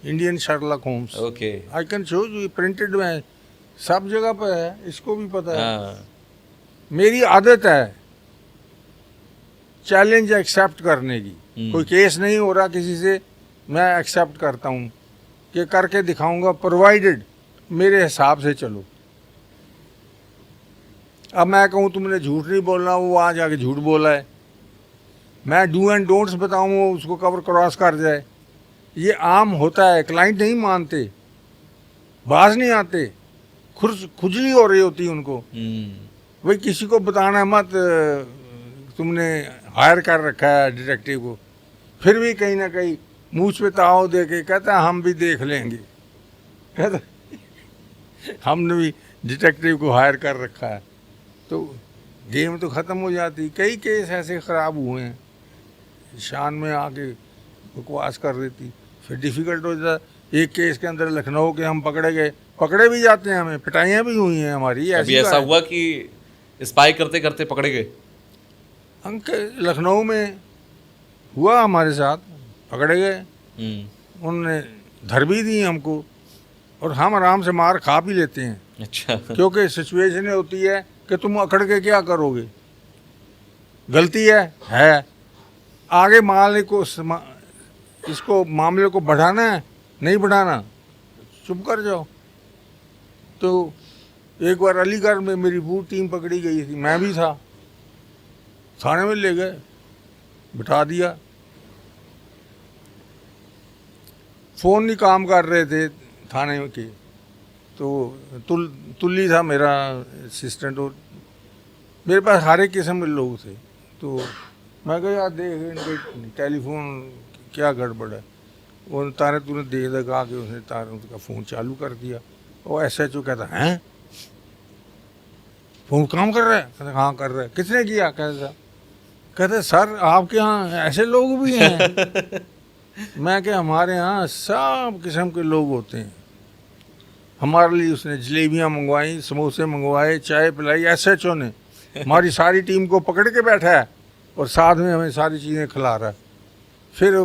[SPEAKER 1] Indian Sherlock Holmes.
[SPEAKER 2] Okay.
[SPEAKER 1] I can show you, printed में सब जगह पर है, इसको भी पता है।
[SPEAKER 2] हाँ।
[SPEAKER 1] मेरी आदत है चैलेंज एक्सेप्ट करने की। कोई केस नहीं हो रहा किसी से, मैं एक्सेप्ट करता हूँ कि करके दिखाऊंगा, प्रोवाइडेड मेरे हिसाब से चलो। अब मैं कहूँ तुमने झूठ नहीं बोलना, वो आ जाके झूठ बोला है। मैं डू एंड डोंट्स बताऊँ, वो उसको कवर क्रॉस कर जाए। ये आम होता है, क्लाइंट नहीं मानते, बाज नहीं आते, खुजली हो रही होती उनको। भाई किसी को बताना मत तुमने हायर कर रखा है डिटेक्टिव को, फिर भी कहीं ना कहीं मूछ पे ताव दे के कहता है हम भी देख लेंगे। कहता हमने भी डिटेक्टिव को हायर कर रखा है, तो गेम तो ख़त्म हो जाती। कई केस ऐसे ख़राब हुए हैं, शान में आके बकवास कर देती, फिर डिफ़िकल्ट हो जाता। एक केस के अंदर लखनऊ के हम पकड़े भी जाते हैं, हमें पिटाइयाँ भी हुई हैं हमारी।
[SPEAKER 2] अभी ऐसा हुआ कि स्पाई करते करते पकड़े गए?
[SPEAKER 1] अंक लखनऊ में हुआ हमारे साथ, पकड़े गए, उन्होंने धर भी दी हमको, और हम आराम से मार खा भी लेते हैं।
[SPEAKER 2] अच्छा।
[SPEAKER 1] क्योंकि सिचुएशन होती है कि तुम अकड़ के क्या करोगे, गलती है आगे मामले को इसको मामले को बढ़ाना है, नहीं बढ़ाना, चुप कर जाओ। तो एक बार अलीगढ़ में मेरी पूरी टीम पकड़ी गई थी, मैं भी था, थाने में ले गए, बिठा दिया। फ़ोन नहीं काम कर रहे थे थाने के, तो तुल्ली था मेरा असिस्टेंट, और मेरे पास हर एक किस्म के लोग थे। तो मैं कहा यार देख इनके टेलीफोन क्या गड़बड़ है। वो तारे तूने देख लगा के उसने तारे उसका फ़ोन चालू कर दिया। वो SHO कहता हैं फ़ोन काम कर रहा है? कहता हाँ कर रहा है। किसने किया? कहते सर आपके यहाँ ऐसे लोग भी हैं? मैं क्या हमारे यहाँ सब किस्म के लोग होते हैं। हमारे लिए उसने जलेबियाँ मंगवाई, समोसे मंगवाए, चाय पिलाई। SHO ने हमारी सारी टीम को पकड़ के बैठा है और साथ में हमें सारी चीज़ें खिला रहा है। फिर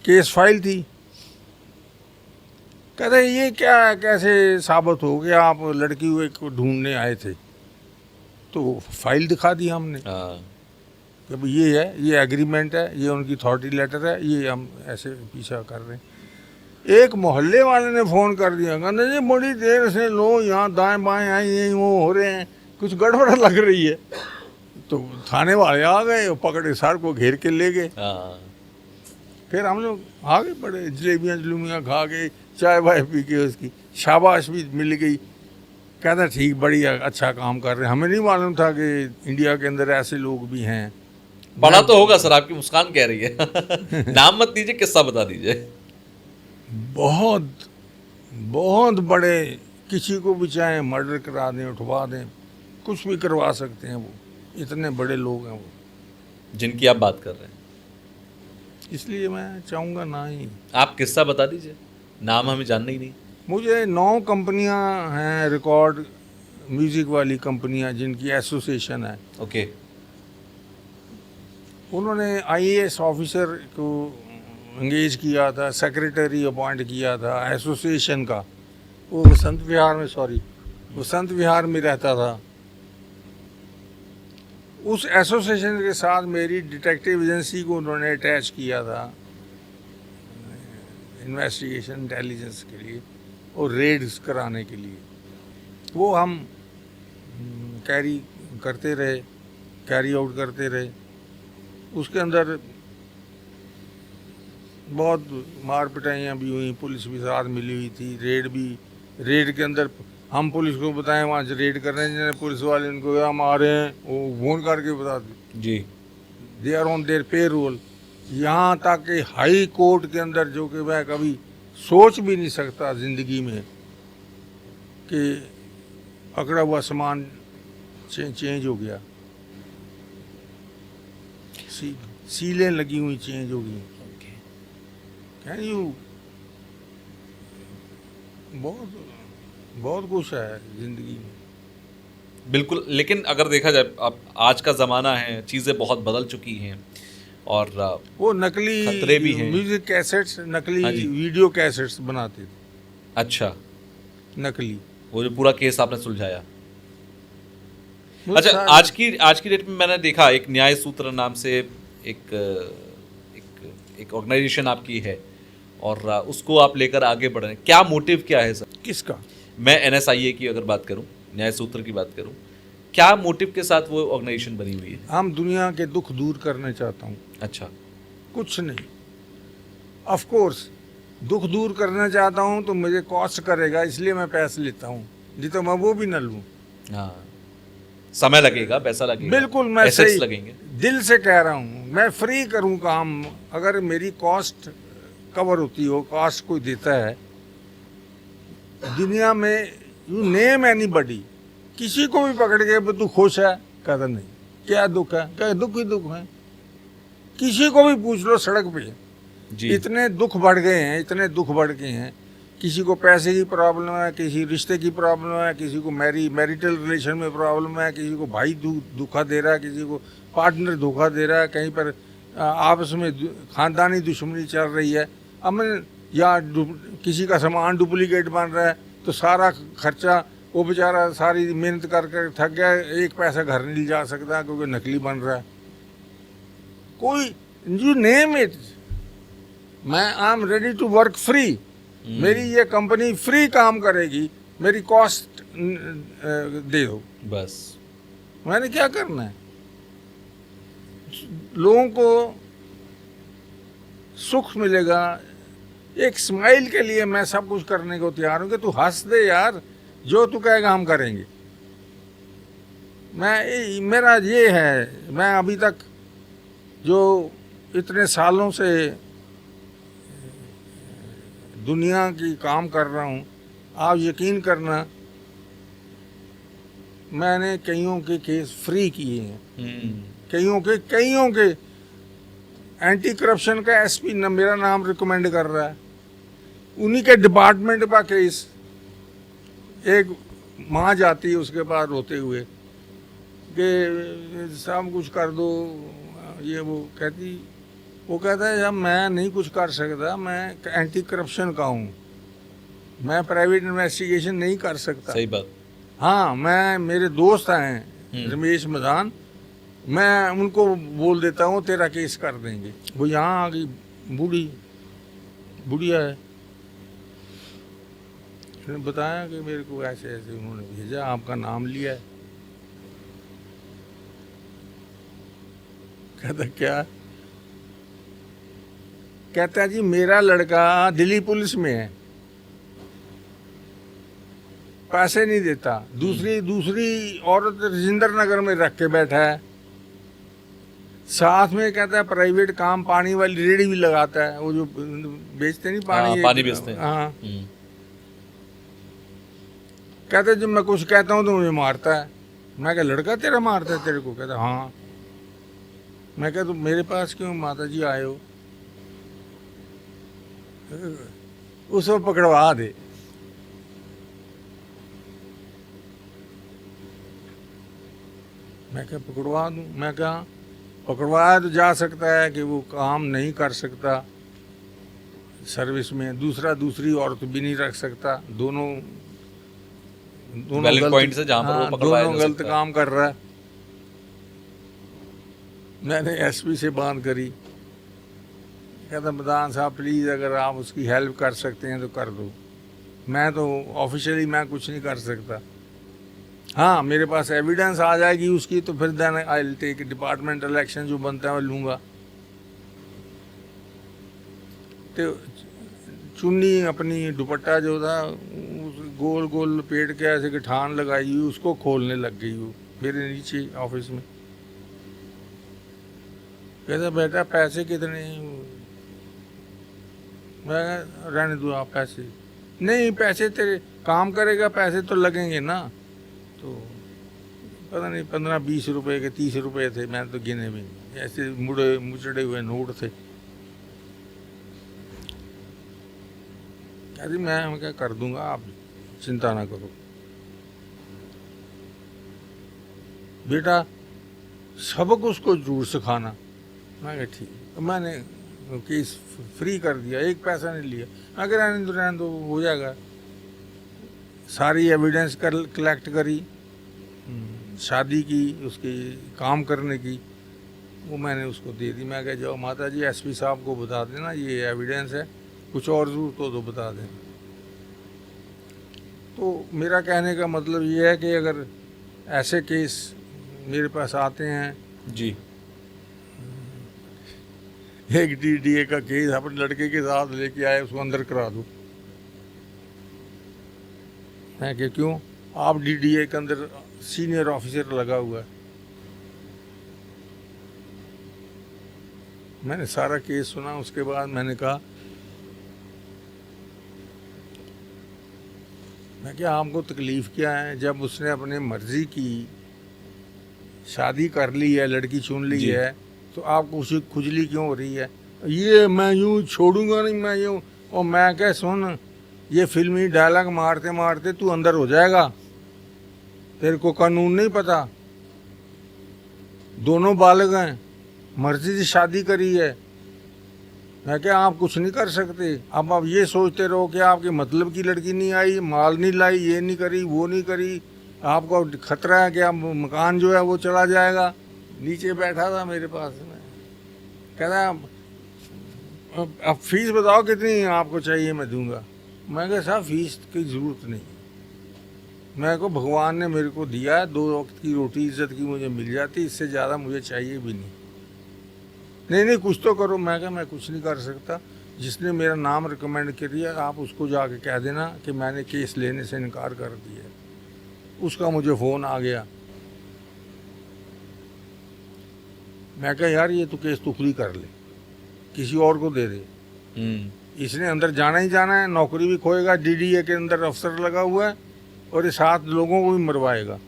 [SPEAKER 1] केस फाइल थी, कहते ये क्या कैसे साबित हो गया आप लड़की को ढूंढने आए थे? तो फाइल दिखा दी हमने कि भाई ये है, ये एग्रीमेंट है, ये उनकी अथॉरिटी लेटर है, ये हम ऐसे पीछा कर रहे हैं। एक मोहल्ले वाले ने फ़ोन कर दिया, कहते जी बड़ी देर से लोग यहाँ दाएं बाएं आए ये वो हो रहे हैं, कुछ गड़बड़ लग रही है। तो थाने वाले आ गए, पकड़े सर को घेर के ले गए। फिर हम लोग आगे बढ़े, जलेबियाँ खा के, चाय वाय पी के उसकी शाबाश भी मिल गई। कहता ठीक बढ़िया अच्छा काम कर रहे हैं, हमें नहीं मालूम था कि इंडिया के अंदर ऐसे लोग भी हैं।
[SPEAKER 2] बड़ा तो होगा सर, आपकी मुस्कान कह रही है। नाम मत दीजिए, किस्सा बता दीजिए।
[SPEAKER 1] बहुत बहुत बड़े, किसी को भी चाहे मर्डर करा दें, उठवा दें, कुछ भी करवा सकते हैं। वो इतने बड़े लोग हैं वो
[SPEAKER 2] जिनकी आप बात कर रहे हैं।
[SPEAKER 1] इसलिए मैं चाहूँगा ना ही।
[SPEAKER 2] आप किस्सा बता दीजिए, नाम हमें जानना ही नहीं।
[SPEAKER 1] मुझे 9 कंपनियां हैं रिकॉर्ड म्यूज़िक वाली कंपनियां जिनकी एसोसिएशन है।
[SPEAKER 2] ओके।
[SPEAKER 1] उन्होंने IAS ऑफिसर को एंगेज किया था, सेक्रेटरी अपॉइंट किया था एसोसिएशन का। वो वसंत विहार में रहता था। उस एसोसिएशन के साथ मेरी डिटेक्टिव एजेंसी को उन्होंने अटैच किया था इन्वेस्टिगेशन इंटेलिजेंस के लिए और रेड्स कराने के लिए। वो हम कैरी आउट करते रहे। उसके अंदर बहुत मार पिटाइयाँ भी हुई, पुलिस भी साथ मिली हुई थी। रेड के अंदर हम पुलिस को बताएं वहाँ से रेड कर रहे हैं, पुलिस वाले उनको यहाँ मारे हैं, वो फोन करके बताते
[SPEAKER 2] जी।
[SPEAKER 1] दे आर ऑन देयर पे रोल। यहाँ तक कि हाई कोर्ट के अंदर, जो कि मैं कभी सोच भी नहीं सकता ज़िंदगी में कि अकड़ा हुआ सामान चेंज हो गया, सीलें लगी हुई चेंज हो गई। कैन यू, बहुत कुछ है ज़िंदगी में।
[SPEAKER 2] बिल्कुल, लेकिन अगर देखा जाए अब आज का ज़माना है, चीज़ें बहुत बदल चुकी हैं और
[SPEAKER 1] वो नकली
[SPEAKER 2] खतरे भी हैं।
[SPEAKER 1] म्यूजिक कैसेट्स, नकली
[SPEAKER 2] हाँ जी।
[SPEAKER 1] वीडियो कैसेट्स बनाते थे।
[SPEAKER 2] अच्छा,
[SPEAKER 1] नकली।
[SPEAKER 2] वो जो पूरा केस आपने सुलझाया।
[SPEAKER 1] वो
[SPEAKER 2] अच्छा,
[SPEAKER 1] सारे-
[SPEAKER 2] आज की डेट में मैंने देखा एक न्याय सूत्र नाम से एक ऑर्गेनाइजेशन आपकी है और उसको आप लेकर आगे बढ़ रहे हैं। क्या मोटिव क्या है सर?
[SPEAKER 1] किसका?
[SPEAKER 2] मैं NSIA की अगर बात करूं, न्याय सूत्र की बात करूं, क्या मोटिव के साथ वो ऑर्गेनाइजेशन बनी हुई है?
[SPEAKER 1] हम दुनिया के दुख दूर करना चाहता हूँ,
[SPEAKER 2] अच्छा,
[SPEAKER 1] कुछ नहीं। ऑफ कोर्स दुख दूर करना चाहता हूँ तो मुझे कॉस्ट करेगा, इसलिए मैं पैसे लेता हूँ, नहीं तो मैं वो भी न लूँ।
[SPEAKER 2] हाँ, समय लगेगा, पैसा लगेगा,
[SPEAKER 1] बिल्कुल, मैं
[SPEAKER 2] एसेट्स
[SPEAKER 1] सही
[SPEAKER 2] लगेंगे।
[SPEAKER 1] दिल से कह रहा हूँ, मैं फ्री करूँ काम। अगर मेरी कॉस्ट कवर होती हो, कॉस्ट कोई देता है दुनिया में, यू नेम एनीबडी, किसी को भी पकड़ के तू खुश है, कहता नहीं। क्या दुख है? क्या दुख ही दुख है। किसी को भी पूछ लो सड़क पे,
[SPEAKER 2] जी।
[SPEAKER 1] इतने दुख बढ़ गए हैं। किसी को पैसे की प्रॉब्लम है, किसी रिश्ते की प्रॉब्लम है, किसी को मैरिटल रिलेशन में प्रॉब्लम है, किसी को भाई धोखा दे रहा है, किसी को पार्टनर धोखा दे रहा है, कहीं पर आपस में खानदानी दुश्मनी चल रही है, या किसी का सामान डुप्लीकेट बन रहा है, तो सारा खर्चा वो बेचारा सारी मेहनत कर थक गया, एक पैसा घर नहीं जा सकता क्योंकि नकली बन रहा है। कोई यू नेम इट, मैं I am ready to work free. मेरी ये कंपनी फ्री काम करेगी, मेरी कॉस्ट दे दो
[SPEAKER 2] बस।
[SPEAKER 1] मैंने क्या करना है? लोगों को सुख मिलेगा, एक स्माइल के लिए मैं सब कुछ करने को तैयार हूँ कि तू हंस दे यार, जो तू कहेगा हम करेंगे। मेरा ये है, मैं अभी तक जो इतने सालों से दुनिया की काम कर रहा हूँ, आप यकीन करना मैंने कईयों के केस फ्री किए हैं। कईयों के एंटी करप्शन का SP न मेरा नाम रिकमेंड कर रहा है, उन्हीं के डिपार्टमेंट का केस। एक माँ जाती है उसके पास रोते हुए कि सब कुछ कर दो, ये वो कहता है जब मैं नहीं कुछ कर सकता, मैं एंटी करप्शन का हूँ, मैं प्राइवेट इन्वेस्टिगेशन नहीं कर सकता।
[SPEAKER 2] सही बात।
[SPEAKER 1] हाँ, मेरे दोस्त हैं रमेश मदान, मैं उनको बोल देता हूँ तेरा केस कर देंगे। वो यहाँ आ गई, बुढ़िया है, उसने बताया कि मेरे को ऐसे ऐसे उन्होंने भेजा, आपका नाम लिया है। कहता क्या? कहता जी मेरा लड़का दिल्ली पुलिस में है, पैसे नहीं देता, दूसरी औरत राजेंद्र नगर में रख के बैठा है, साथ में कहता है प्राइवेट काम, पानी वाली रेडी भी लगाता है, वो जो बेचते नहीं पानी,
[SPEAKER 2] पानी बेचते हैं।
[SPEAKER 1] हाँ। कहता है जब मैं कुछ कहता हूँ तो मुझे मारता है। मैं क्या लड़का तेरा मारता है तेरे को? कहता हाँ। मैं क्या तुम मेरे पास क्यों माता जी आए हो? उसको पकड़वा दे। मैं क्या पकड़वा दूं? मैं क्या पकड़वाया तो जा सकता है कि वो काम नहीं कर सकता सर्विस में, दूसरी औरत भी नहीं रख सकता, दोनों
[SPEAKER 2] वैलिड पॉइंट से जहां पर वो पकड़वाया
[SPEAKER 1] दोनों
[SPEAKER 2] जा
[SPEAKER 1] गलत
[SPEAKER 2] सकता है।
[SPEAKER 1] काम कर रहा है। मैंने एसपी से बात करी, कहता प्रधान साहब प्लीज़ अगर आप उसकी हेल्प कर सकते हैं तो कर दो। मैं तो ऑफिशियली मैं कुछ नहीं कर सकता। हाँ, मेरे पास एविडेंस आ जाएगी उसकी तो फिर then I will take departmental action जो बनता है वो लूँगा। तो चुन्नी अपनी दुपट्टा जो था उस गोल गोल लपेट के ऐसे गठान लगाई हुई उसको खोलने लग गई वो मेरे नीचे ऑफिस में। कहता बेटा पैसे कितने हैं? मैं कहा, रहने दो आप पैसे। नहीं पैसे तेरे काम करेगा पैसे तो लगेंगे ना। तो पता नहीं 15-20 रुपए के 30 रुपए थे, मैं तो गिने भी नहीं, ऐसे मुचड़े हुए नोट थे। अरे मैं क्या कर दूंगा, आप चिंता ना करो बेटा, सबक उसको जरूर सिखाना। मैं कहा ठीक। तो मैंने केस फ्री कर दिया, एक पैसा नहीं लिया। अगर रहने दो हो जाएगा। सारी एविडेंस कलेक्ट करी शादी की, उसकी काम करने की, वो मैंने उसको दे दी। मैं कहा जाओ माता जी एसपी साहब को बता देना ये एविडेंस है, कुछ और जरूरत हो तो बता दें। तो मेरा कहने का मतलब ये है कि अगर ऐसे केस मेरे पास आते हैं
[SPEAKER 2] जी,
[SPEAKER 1] एक डीडीए का केस अपने लड़के के साथ लेके आए, उसको अंदर करा दो। मैं कि क्यों? आप डीडीए के अंदर सीनियर ऑफिसर लगा हुआ है। मैंने सारा केस सुना, उसके बाद मैंने कहा मैं क्या आपको तकलीफ क्या है? जब उसने अपने मर्जी की शादी कर ली है, लड़की चुन ली है, तो आपको उसी खुजली क्यों हो रही है? ये मैं यूं छोड़ूंगा नहीं, मैं यूं। और मैं क्या सुन, ये फिल्मी डायलॉग मारते मारते तू अंदर हो जाएगा, तेरे को कानून नहीं पता। दोनों बालिग हैं, मर्जी से शादी करी है। मैं क्या आप कुछ नहीं कर सकते? अब आप ये सोचते रहो कि आपके मतलब की लड़की नहीं आई, माल नहीं लाई, ये नहीं करी, वो नहीं करी, आपको खतरा है कि आप मकान जो है वो चला जाएगा। नीचे बैठा था मेरे पास में, कहता अब फीस बताओ कितनी आपको चाहिए, मैं दूंगा। मैं कहा साहब फीस की ज़रूरत नहीं, मैं को भगवान ने मेरे को दिया है, 2 वक्त की रोटी इज्जत की मुझे मिल जाती, इससे ज़्यादा मुझे चाहिए भी नहीं। नहीं कुछ तो करो। मैं कहा मैं कुछ नहीं कर सकता, जिसने मेरा नाम रिकमेंड किया आप उसको जाके कह देना कि मैंने केस लेने से इनकार कर दिया। उसका मुझे फ़ोन आ गया। मैं कहा यार ये तो केस तू खुद ही कर ले, किसी और को दे दे। इसने अंदर जाना ही जाना है, नौकरी भी खोएगा, डीडीए के अंदर अफसर लगा हुआ है और ये 7 लोगों को भी मरवाएगा।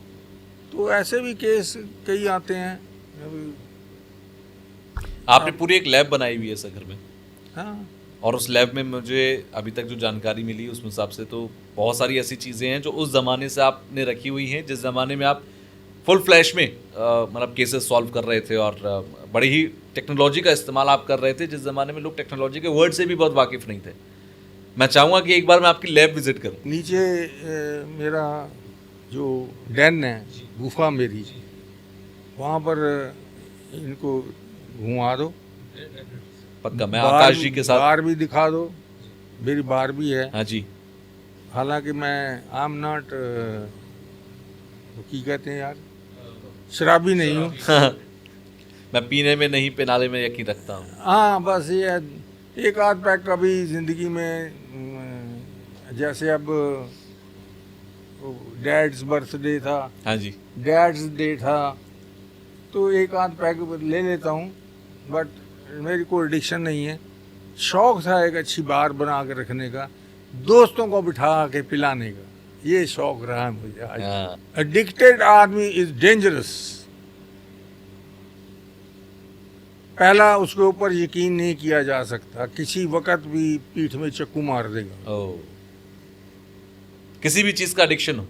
[SPEAKER 1] तो ऐसे भी केस कई आते हैं।
[SPEAKER 2] आपने पूरी एक लैब बनाई हुई है सर घर में।
[SPEAKER 1] हाँ,
[SPEAKER 2] और उस लैब में मुझे अभी तक जो जानकारी मिली उस हिसाब से तो बहुत सारी ऐसी चीज़ें हैं जो उस ज़माने से आपने रखी हुई हैं, जिस ज़माने में आप फुल फ्लैश में मतलब केसेस सॉल्व कर रहे थे और बड़ी ही टेक्नोलॉजी का इस्तेमाल आप कर रहे थे, जिस ज़माने में लोग टेक्नोलॉजी के वर्ड से भी बहुत वाकिफ़ नहीं थे। मैं चाहूँगा कि एक बार मैं आपकी लैब विजिट करूँ।
[SPEAKER 1] नीचे मेरा जो डैन है, गुफा मेरी, वहाँ पर इनको घुमा दो।
[SPEAKER 2] पक्का, मैं आकाश जी के साथ
[SPEAKER 1] बार भी दिखा दो, मेरी बार भी है।
[SPEAKER 2] हाँ जी।
[SPEAKER 1] हालांकि मैं आई एम नॉट की कहते हैं यार, शराबी नहीं हूँ।
[SPEAKER 2] मैं पीने में नहीं पिनाले में यकीन रखता हूँ।
[SPEAKER 1] हाँ बस ये एक आध पैक कभी ज़िंदगी में, जैसे अब डैड्स बर्थडे था,
[SPEAKER 2] हाँ जी,
[SPEAKER 1] डैड्स डे था, तो एक आध पैक ले लेता हूँ, बट मेरी कोई एडिक्शन नहीं है। शौक था एक अच्छी बार बना के रखने का, दोस्तों को बिठा के पिलाने का, ये शौक रहा है मुझे आज। एडिक्टेड आदमी इज डेंजरस। पहला उसके ऊपर यकीन नहीं किया जा सकता, किसी वक्त भी पीठ में चक्कू मार देगा।
[SPEAKER 2] किसी भी चीज का एडिक्शन हो।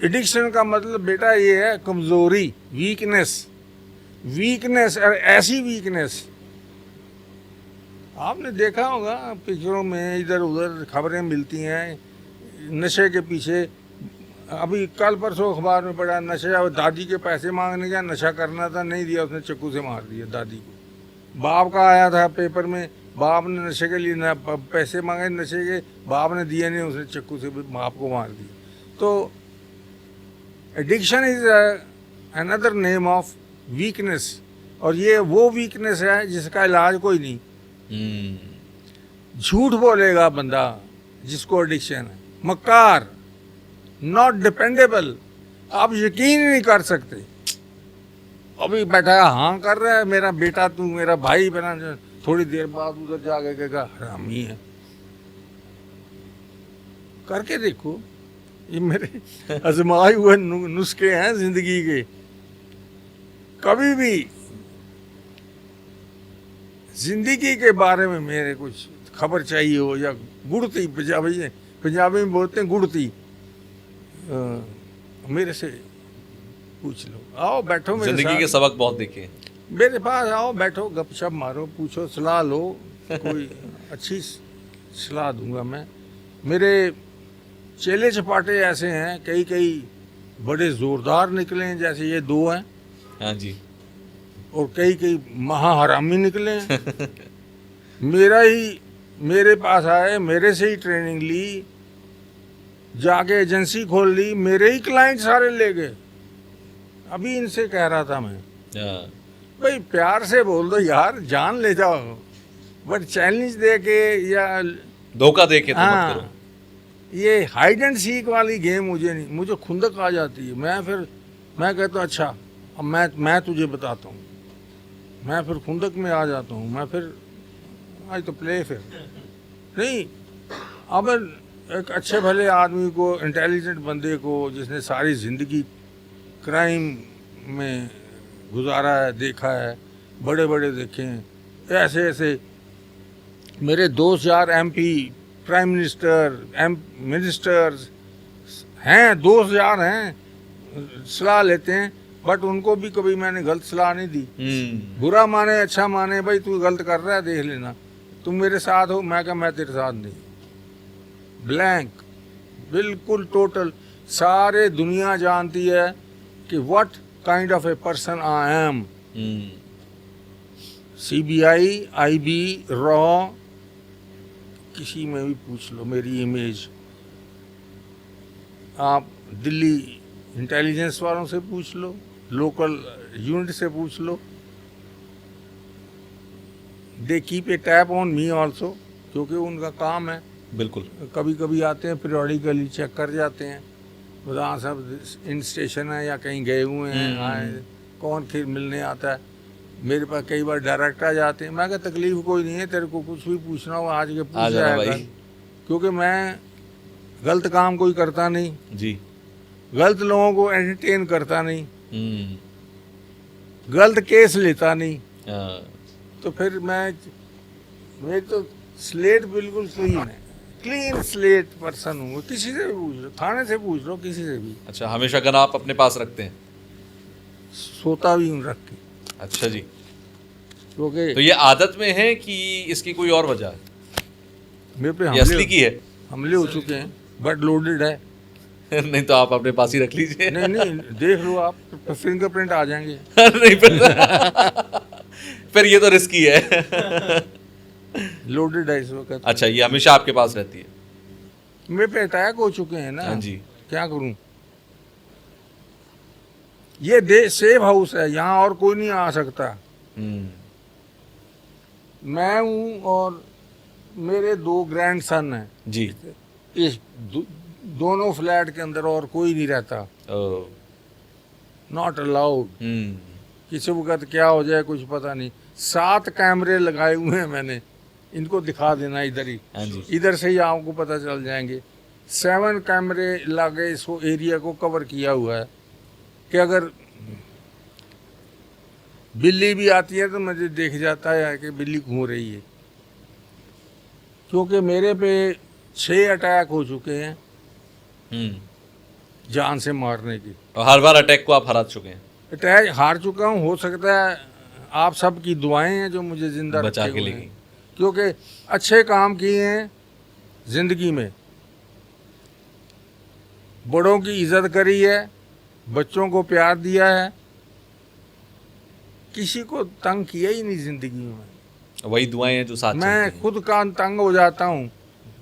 [SPEAKER 1] एडिक्शन का मतलब बेटा ये है कमजोरी, वीकनेस। वीकनेस, ऐसी वीकनेस आपने देखा होगा पिक्चरों में, इधर उधर खबरें मिलती हैं, नशे के पीछे अभी कल परसों अखबार में पढ़ा, नशा, दादी के पैसे मांगने गया, नशा करना था, नहीं दिया, उसने चाकू से मार दिया दादी को। बाप का आया था पेपर में, बाप ने नशे के लिए पैसे मांगे नशे के, बाप ने दिए नहीं, उसने चाकू से बाप को मार दिया। तो addiction is another name of weakness, और ये वो वीकनेस है जिसका इलाज कोई नहीं। झूठ बोलेगा बंदा जिसको एडिक्शन है, मक्कार, नॉट डिपेंडेबल, आप यकीन ही नहीं कर सकते। अभी बैठा है, हाँ कर रहा है, मेरा बेटा तू मेरा भाई बना, थोड़ी देर बाद उधर जाके कहेगा हरामी है। करके देखो, ये मेरे आजमाए हुए नुस्खे हैं जिंदगी के। कभी भी जिंदगी के बारे में मेरे कुछ खबर चाहिए हो, या गुड़ती, पंजाबी में बोलते हैं गुड़ती, मेरे से पूछ लो। आओ बैठो मेरे
[SPEAKER 2] जिंदगी के सबक बहुत देखे,
[SPEAKER 1] मेरे पास आओ, बैठो, गपशप मारो, पूछो, सलाह लो, कोई अच्छी सलाह दूंगा मैं। मेरे चेले चपाटे ऐसे हैं, कई कई बड़े जोरदार निकले हैं, जैसे ये दो हैं।
[SPEAKER 2] हाँ जी।
[SPEAKER 1] और कई कई महाहरामी निकले हैं। मेरे पास आए, मेरे से ही ट्रेनिंग ली, जाके एजेंसी खोल ली, मेरे ही क्लाइंट सारे ले गए। अभी इनसे कह रहा था मैं, भाई प्यार से बोल दो यार, जान ले जाओ, बट चैलेंज दे के या
[SPEAKER 2] धोखा दे के तो मत करो।
[SPEAKER 1] ये हाइड एंड सीक वाली गेम मुझे नहीं, मुझे खुंदक आ जाती है। मैं कहता हूँ अच्छा, अब मैं तुझे बताता हूँ, मैं फिर खुंदक में आ जाता हूँ, मैं फिर आज तो प्ले फिर नहीं। अब एक अच्छे भले आदमी को, इंटेलिजेंट बंदे को, जिसने सारी ज़िंदगी क्राइम में गुजारा है, देखा है, बड़े बड़े देखे हैं, ऐसे ऐसे मेरे दोस्त यार, MP, प्राइम मिनिस्टर, मिनिस्टर्स हैं, दोस्त यार हैं, सलाह लेते हैं, बट उनको भी कभी मैंने गलत सलाह नहीं दी। बुरा माने अच्छा माने, भाई तू गलत कर रहा है, देख लेना, तुम मेरे साथ हो, मैं कहा मैं तेरे साथ नहीं। ब्लैंक, बिल्कुल टोटल। सारे दुनिया जानती है कि what kind of a person I am. CBI, IB, raw, किसी में भी पूछ लो मेरी इमेज, आप दिल्ली इंटेलिजेंस वालों से पूछ लो, लोकल यूनिट से पूछ लो, they keep a tap on me also, क्योंकि उनका काम है।
[SPEAKER 2] बिल्कुल,
[SPEAKER 1] कभी कभी आते हैं, पीरियडिकली चेक कर जाते हैं, बता सब इन स्टेशन है या कहीं गए हुए हैं, आए, कौन फिर मिलने आता है। मेरे पास कई बार डायरेक्ट आ जाते हैं, मैं कहा तकलीफ कोई नहीं है, तेरे को कुछ भी पूछना हो आज के पूछ जाएगा, क्योंकि मैं गलत काम कोई करता नहीं
[SPEAKER 2] जी, गलत
[SPEAKER 1] लोगों को एंटरटेन करता नहीं, गलत केस लेता नहीं। तो फिर मेरी तो स्लेट बिल्कुल क्लीन है, क्लीन स्लेट पर्सन हूँ। किसी से भी पूछ लो, थाने से पूछ लो, किसी से भी।
[SPEAKER 2] अच्छा, हमेशा गन आप अपने पास रखते हैं?
[SPEAKER 1] सोता भी हूँ रख के।
[SPEAKER 2] अच्छा जी,
[SPEAKER 1] क्योंकि
[SPEAKER 2] तो ये आदत में है कि इसकी कोई और वजह है?
[SPEAKER 1] मेरे पे
[SPEAKER 2] असली की है?
[SPEAKER 1] हमले हो चुके हैं, बट लोडेड है।
[SPEAKER 2] नहीं तो आप अपने पास ही रख लीजिए।
[SPEAKER 1] नहीं देख लो आप, तो फिंगरप्रिंट आ जाएंगे।
[SPEAKER 2] नहीं फिर ये तो रिस्की है।
[SPEAKER 1] लोडेड है इस वक्त।
[SPEAKER 2] अच्छा, ये हमेशा आपके पास रहती है?
[SPEAKER 1] मेरे पे अटैक हो चुके हैं ना।
[SPEAKER 2] हाँ जी,
[SPEAKER 1] क्या करूं? ये सेफ हाउस है, यहाँ और कोई नहीं आ सकता। मैं हूँ और मेरे 2 ग्रैंडसन हैं
[SPEAKER 2] जी।
[SPEAKER 1] इस दोनों फ्लैट के अंदर और कोई नहीं रहता। Not allowed. किसी वक्त क्या हो जाए कुछ पता नहीं। 7 कैमरे लगाए हुए हैं मैंने, इनको दिखा देना इधर ही, इधर से ही आपको पता चल जाएंगे। 7 कैमरे लगे, इसको एरिया को कवर किया हुआ है कि अगर बिल्ली भी आती है तो मुझे देख जाता है कि बिल्ली घूम रही है। क्योंकि मेरे पे 6 अटैक हो चुके हैं जान से मारने की,
[SPEAKER 2] और हर बार अटैक को आप हरा चुके हैं?
[SPEAKER 1] अटैक हार चुका हूँ। हो सकता है आप सब की दुआएं हैं जो मुझे जिंदा
[SPEAKER 2] बचा
[SPEAKER 1] रखे
[SPEAKER 2] के
[SPEAKER 1] हुए
[SPEAKER 2] लेगी,
[SPEAKER 1] हैं, क्योंकि अच्छे काम किए हैं जिंदगी में। बड़ों की इज्जत करी है, बच्चों को प्यार दिया है, किसी को तंग किया ही नहीं जिंदगी में।
[SPEAKER 2] वही दुआएं हैं जो साथ चलती
[SPEAKER 1] मैं
[SPEAKER 2] हैं।
[SPEAKER 1] खुद का तंग हो जाता हूँ,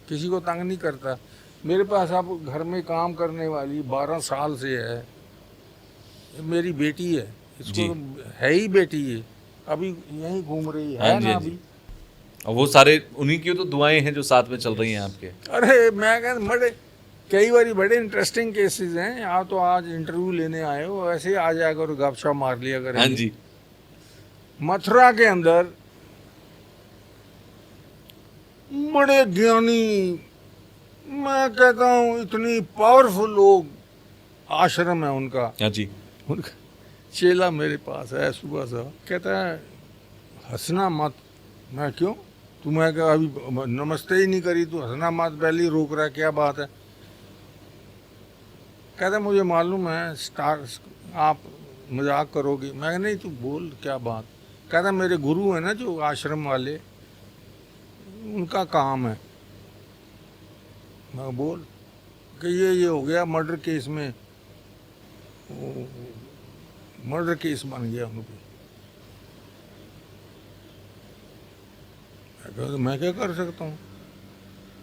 [SPEAKER 1] किसी को तंग नहीं करता। मेरे पास अब घर में काम करने वाली 12 साल से है, ये मेरी बेटी है,
[SPEAKER 2] जी।
[SPEAKER 1] इसको है ही बेटी है, अभी यहीं घूम रही है
[SPEAKER 2] हाँ जी,
[SPEAKER 1] ना
[SPEAKER 2] हाँ जी।
[SPEAKER 1] अभी।
[SPEAKER 2] और वो सारे उन्हीं की तो दुआएं हैं जो साथ में चल रही हैं आपके।
[SPEAKER 1] अरे मैं कहता बड़े कई बार बड़े इंटरेस्टिंग केसेस हैं। आप तो आज इंटरव्यू लेने आए हो, ऐसे ही आ जाया करो, गपशप मार लिया
[SPEAKER 2] हाँ
[SPEAKER 1] करेंगे।
[SPEAKER 2] जी।
[SPEAKER 1] मथुरा के अंदर बड़े ज्ञानी, मैं कहता हूँ इतनी पावरफुल लोग, आश्रम है उनका।
[SPEAKER 2] हाँ जी।
[SPEAKER 1] उनका चेला मेरे पास है सुबह से, कहता है हंसना मत। मैं क्यों? तुम्हें क्या अभी नमस्ते ही नहीं करी, तू हंसना मत पहले ही रोक रहा है, क्या बात है? कहता मुझे मालूम है स्टार आप मजाक करोगे। मैं नहीं, तू बोल क्या बात। कहता मेरे गुरु है ना जो आश्रम वाले, उनका काम है। मैं बोल कि ये हो गया मर्डर केस में, मर्डर केस बन गया उनको। मैं क्या कर सकता हूँ?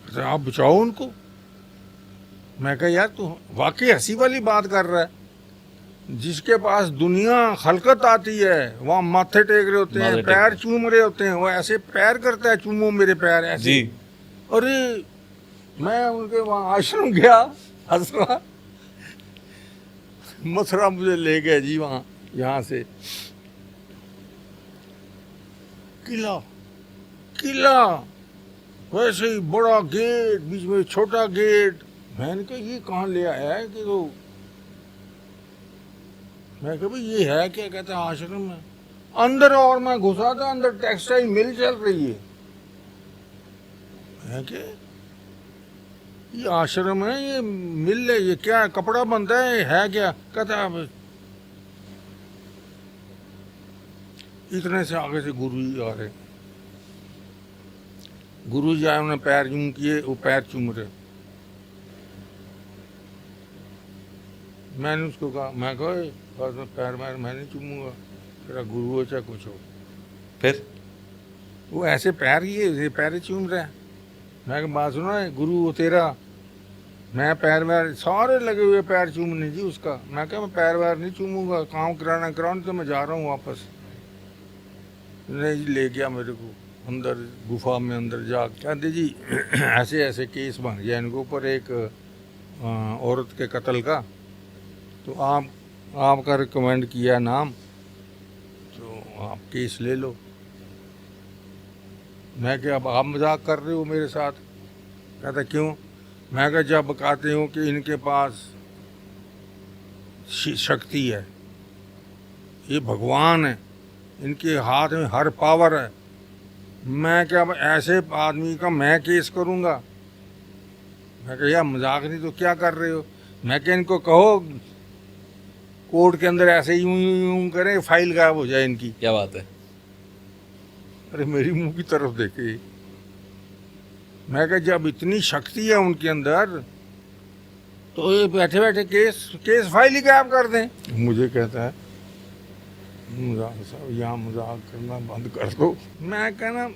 [SPEAKER 1] कहते आप बचाओ उनको। मैं कहा यार तू वाकई हंसी वाली बात कर रहा है, जिसके पास दुनिया खलकत आती है वहाँ माथे टेक रहे होते हैं, पैर चूम रहे होते हैं, वो ऐसे पैर करता है, चूमो मेरे पैर ऐसे
[SPEAKER 2] जी।
[SPEAKER 1] अरे मैं उनके वहाँ आश्रम गया, हंस रहा। मथुरा मुझे ले गए जी वहाँ, यहाँ से किला, किला वैसे ही बड़ा गेट, बीच में छोटा गेट। मैंने कहा ये कहाँ ले आया है कि तो, मैं कहा भाई ये है क्या? कहते हैं आश्रम में अंदर। और मैं घुसा था अंदर, टेक्सटाइल मिल चल रही है। मैं क्या ये आश्रम है, ये मिल है, ये क्या है? कपड़ा बनता है क्या? कहता है इतने से आगे से गुरु जी आ रहे। गुरु जी आए, उन्होंने पैर चूम किए, वो पैर चूम रहे। मैंने उसको कहा, मैं कहा पैर मैं नहीं चूमूंगा, तेरा गुरु हो चाहे कुछ हो।
[SPEAKER 2] फिर
[SPEAKER 1] वो ऐसे पैर ये पैर चूम रहे हैं। मैं कहा बात सुना है, गुरु हो तेरा, मैं पैर वैर सारे लगे हुए पैर चूमने जी उसका। मैं कहा मैं पैर वैर नहीं चूमूंगा, काम कराना कराने तो मैं जा रहा हूँ वापस। नहीं जी, ले गया मेरे को अंदर गुफा में, अंदर जा कहते जी ऐसे ऐसे केस बन गया इनके ऊपर, एक औरत के कत्ल का, तो आपका रिकमेंड किया नाम, तो आप केस ले लो। मैं क्या अब आप मजाक कर रहे हो मेरे साथ? कहता क्यों? मैं कहा जब कहते हो कि इनके पास शक्ति है, ये भगवान है, इनके हाथ में हर पावर है, मैं क्या ऐसे आदमी का मैं केस करूँगा? मैं कहा यार मजाक नहीं तो क्या कर रहे हो? मैं क्या इनको कहो कोर्ट के अंदर ऐसे यूं यूं यूं करें, फाइल गायब हो जाए इनकी।
[SPEAKER 2] क्या बात है?
[SPEAKER 1] अरे मेरी मुंह की तरफ देखे। मैं कहा जब इतनी शक्ति है उनके अंदर, तो ये बैठे बैठे केस फाइल ही गायब कर दें। मुझे कहता है मजाक साहब, यहाँ मजाक करना बंद कर दो। मैं कहना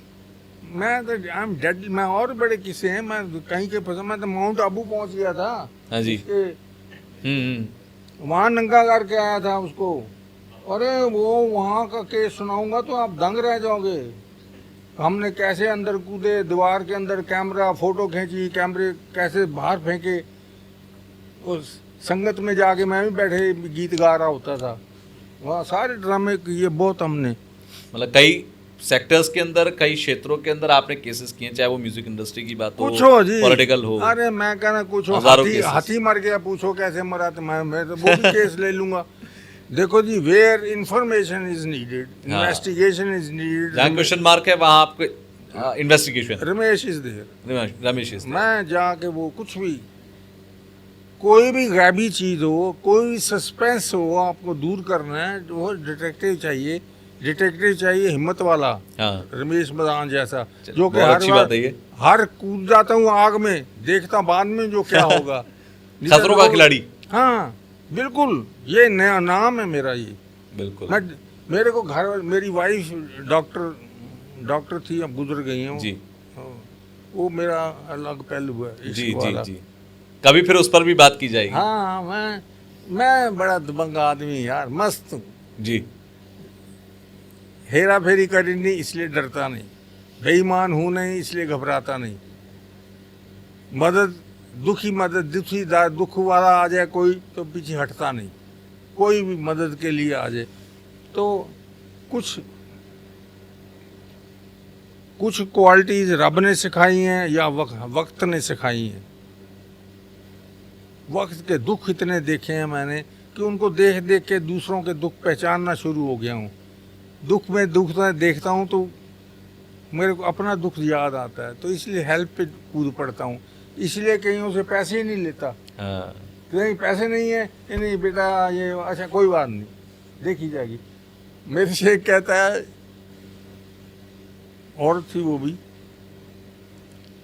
[SPEAKER 1] मैं तो आई एम डेड। मैं और बड़े किस्से हैं, मैं कहीं के पसंद, मैं तो माउंट आबू पहुंच गया था।
[SPEAKER 2] हाँ जी।
[SPEAKER 1] वहाँ नंगा करके आया था उसको। अरे वो वहाँ का केस सुनाऊंगा तो आप दंग रह जाओगे। हमने कैसे अंदर कूदे, दीवार के अंदर कैमरा, फोटो खींची, कैमरे कैसे बाहर फेंके, उस संगत में जाके मैं भी बैठे गीत गा रहा होता था। वहाँ सारे ड्रामे किए बहुत हमने।
[SPEAKER 2] मतलब कई सेक्टर्स के अंदर, कई क्षेत्रों के अंदर आपने केसेस किए, चाहे वो म्यूजिक इंडस्ट्री की बात हो,
[SPEAKER 1] कुछ हो जी,
[SPEAKER 2] पॉलिटिकल हो।
[SPEAKER 1] अरे मैं कहना कुछ हो, हाथी मर गया, पूछो कैसे मरा, तो मैं तो वो भी केस ले लूंगा। देखो जी, where information is needed, investigation is needed.
[SPEAKER 2] जहाँ क्वेश्चन मार्क है वहाँ आपको investigation.
[SPEAKER 1] Ramesh is there,
[SPEAKER 2] Ramesh is there.
[SPEAKER 1] मैं जाके वो कुछ भी, कोई भी गैबी चीज हो, कोई भी सस्पेंस हो, आपको दूर करना है, वो डिटेक्टिव चाहिए। डिटेक्टिव चाहिए हिम्मत वाला।
[SPEAKER 2] हाँ।
[SPEAKER 1] रमेश मदान जैसा, जो कि
[SPEAKER 2] अच्छी बात है ये।
[SPEAKER 1] हर कूद जाता हूँ आग में, देखता बाद में जो क्या होगा।
[SPEAKER 2] खतरों का खिलाड़ी।
[SPEAKER 1] हाँ बिल्कुल, ये नया नाम है मेरा ये।
[SPEAKER 2] बिल्कुल।
[SPEAKER 1] मेरे को घर, मेरी वाइफ डॉक्टर थी, अब गुजर गई हैं
[SPEAKER 2] जी।
[SPEAKER 1] वो मेरा अलग पहलू है इश्क
[SPEAKER 2] जी
[SPEAKER 1] वाला।
[SPEAKER 2] जी। कभी फिर उस पर भी बात की जाएगी।
[SPEAKER 1] हाँ मैं बड़ा दबंग आदमी यार, मस्त हूँ
[SPEAKER 2] जी।
[SPEAKER 1] हेरा फेरी करी नहीं इसलिए डरता नहीं, बेईमान हूँ नहीं इसलिए घबराता नहीं, दुख वाला आ जाए कोई तो पीछे हटता नहीं, कोई भी मदद के लिए आ जाए तो कुछ क्वालिटीज रब ने सिखाई हैं या वक्त ने सिखाई हैं। वक्त के दुख इतने देखे हैं मैंने कि उनको देख देख के दूसरों के दुख पहचानना शुरू हो गया हूँ। दुख देखता हूँ तो मेरे को अपना दुख याद आता है, तो इसलिए हेल्प पे कूद पड़ता हूँ। इसलिए कहीं से पैसे ही नहीं लेता। नहीं पैसे नहीं है, नहीं बेटा ये अच्छा कोई बात नहीं, देखी जाएगी। मेरे से एक कहता है, औरत थी वो भी,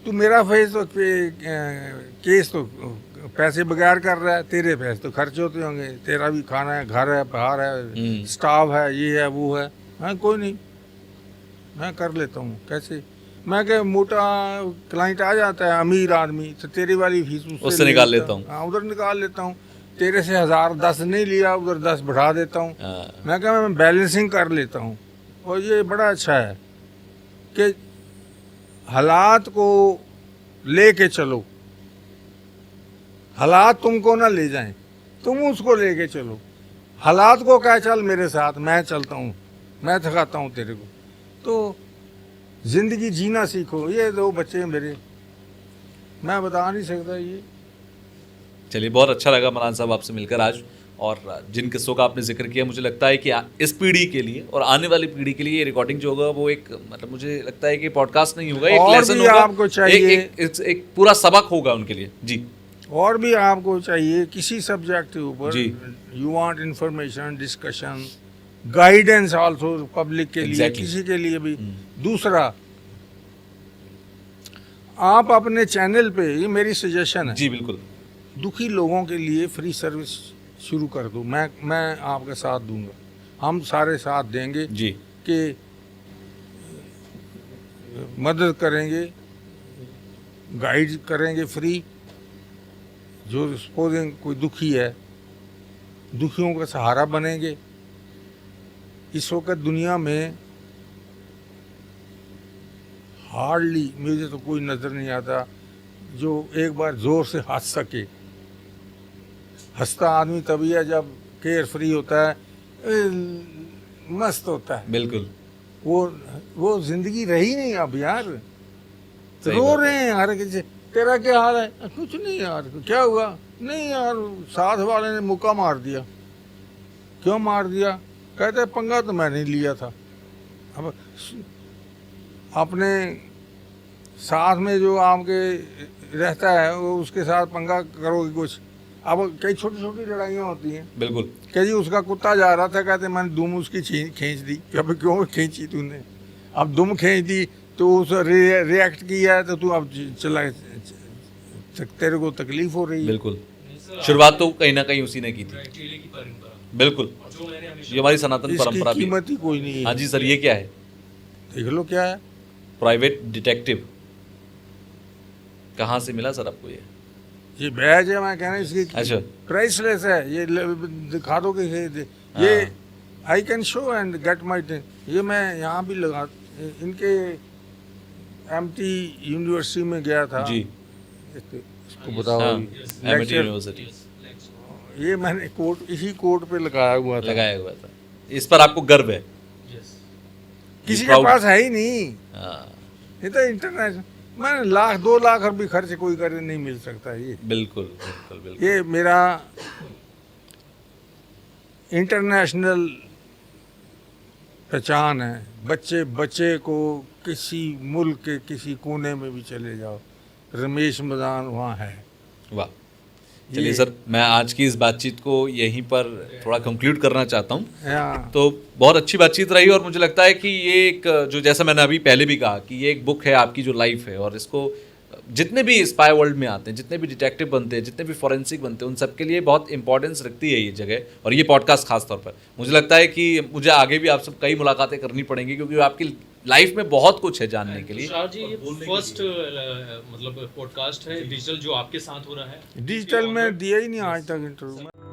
[SPEAKER 1] तू मेरा केस तो पैसे बगैर कर रहा है, तेरे पैसे तो खर्च होते होंगे, तेरा भी खाना है, घर है, बाहर है, स्टाफ है, ये है वो है। हाँ कोई नहीं, मैं कर लेता हूँ। कैसे? मैं क्या, मोटा क्लाइंट आ जाता है अमीर आदमी तो तेरी वाली फीस
[SPEAKER 2] उससे निकाल लेता हूँ।
[SPEAKER 1] हाँ उधर निकाल लेता हूँ, तेरे से 1010 नहीं लिया, उधर 10 बढ़ा देता हूँ। मैं क्या, मैं बैलेंसिंग कर लेता हूँ। और ये बड़ा अच्छा है कि हालात को लेके चलो, हालात तुमको ना ले जाएं, तुम उसको लेके चलो। हालात को क्या, चल मेरे साथ, मैं चलता हूँ, मैं थकाता हूँ तेरे को। तो जिंदगी जीना सीखो। ये 2 बच्चे हैं मेरे, मैं बता नहीं सकता ये।
[SPEAKER 2] चलिए, बहुत अच्छा लगा मरान साहब आपसे मिलकर आज, और जिन किस्सों का आपने जिक्र किया, मुझे लगता है कि इस पीढ़ी के लिए और आने वाली पीढ़ी के लिए ये रिकॉर्डिंग जो होगा वो एक, मतलब मुझे लगता है कि पॉडकास्ट नहीं होगा, एक लेसन होगा,
[SPEAKER 1] आपको चाहिए,
[SPEAKER 2] एक पूरा सबक होगा उनके लिए। जी।
[SPEAKER 1] और भी आपको चाहिए किसी सब्जेक्ट के ऊपर, you want information, discussion, guidance also public के लिए, किसी के लिए भी। दूसरा, आप अपने चैनल पे, ये मेरी सजेशन है
[SPEAKER 2] जी, बिल्कुल,
[SPEAKER 1] दुखी लोगों के लिए फ्री सर्विस शुरू कर दो। मैं आपका साथ दूंगा, हम सारे साथ देंगे
[SPEAKER 2] जी,
[SPEAKER 1] कि मदद करेंगे, गाइड करेंगे फ्री। जो सपोजिंग कोई दुखी है, दुखियों का सहारा बनेंगे। इस वक्त दुनिया में हार्डली, मुझे तो कोई नज़र नहीं आता जो एक बार ज़ोर से हंस सके। हंसता आदमी तभी है जब केयर फ्री होता है, मस्त होता है।
[SPEAKER 2] बिल्कुल।
[SPEAKER 1] वो जिंदगी रही नहीं अब यार। रो रहे हैं हर किसी, तेरा क्या हाल है? कुछ नहीं यार, क्या हुआ? नहीं यार, साथ वाले ने मुक्का मार दिया। क्यों मार दिया? कहते पंगा तो मैंने लिया था। अब अपने साथ में जो आपके रहता है वो उसके साथ पंगा करोगे कुछ। अब कई छोटी छोटी लड़ाइयाँ होती हैं।
[SPEAKER 2] बिल्कुल।
[SPEAKER 1] कह जी उसका कुत्ता जा रहा था, कहते मैंने दुम उसकी खींच दी। अब क्यों खींची तूने? अब दुम खींच दी तो उस रिएक्ट किया है तो तू अब चला, तेरे को तकलीफ हो रही है।
[SPEAKER 2] बिल्कुल, शुरुआत तो कहीं ना कहीं उसी ने की थी। बिल्कुल, ये हमारी सनातन परंपरा भी।
[SPEAKER 1] कीमत ही कोई नहीं है।
[SPEAKER 2] हाँ जी सर, ये क्या है?
[SPEAKER 1] देख लो क्या है।
[SPEAKER 2] Private detective. कहाँ से मिला सर आपको
[SPEAKER 1] ये बैज है, मैं कह रहा हूँ इसकी
[SPEAKER 2] अच्छा
[SPEAKER 1] प्राइसलेस है। ये दिखा दो कि ये आई can show and get my. ये मैं यहाँ भी लगा, इनके एमटी यूनिवर्सिटी में गया था
[SPEAKER 2] जी,
[SPEAKER 1] इसको बताओ।
[SPEAKER 2] MT university.
[SPEAKER 1] ये मैंने कोट, इसी कोट पे लगाया हुआ था।
[SPEAKER 2] इस पर आपको गर्व है?
[SPEAKER 1] किसी के पास है ही नहीं।
[SPEAKER 2] हाँ।
[SPEAKER 1] ये तो इंटरनेशनल, मैं 1-2 लाख भी खर्च कोई करे नहीं मिल सकता ये।
[SPEAKER 2] बिल्कुल बिल्कुल बिल्कुल।
[SPEAKER 1] ये मेरा इंटरनेशनल पहचान है। बच्चे को किसी मुल्क के किसी कोने में भी चले जाओ, रमेश मदान वहाँ है।
[SPEAKER 2] वाह। चलिए सर, मैं आज की इस बातचीत को यहीं पर थोड़ा कंक्लूड करना चाहता हूँ। तो बहुत अच्छी बातचीत रही, और मुझे लगता है कि ये एक, जो जैसा मैंने अभी पहले भी कहा कि ये एक बुक है आपकी जो लाइफ है, और इसको जितने भी स्पाई वर्ल्ड में आते हैं, जितने भी डिटेक्टिव बनते हैं, जितने भी फॉरेंसिक बनते हैं, उन सबके लिए बहुत इंपॉर्टेंस रखती है ये जगह और ये पॉडकास्ट खास तौर पर। मुझे लगता है कि मुझे आगे भी आपसे कई मुलाकातें करनी पड़ेंगी क्योंकि आपकी लाइफ में बहुत कुछ है जानने के लिए।
[SPEAKER 3] तुषार जी, ये फर्स्ट मतलब पॉडकास्ट है डिजिटल जो आपके साथ हो रहा है।
[SPEAKER 1] डिजिटल में दिया ही नहीं आज तक इंटरव्यू में।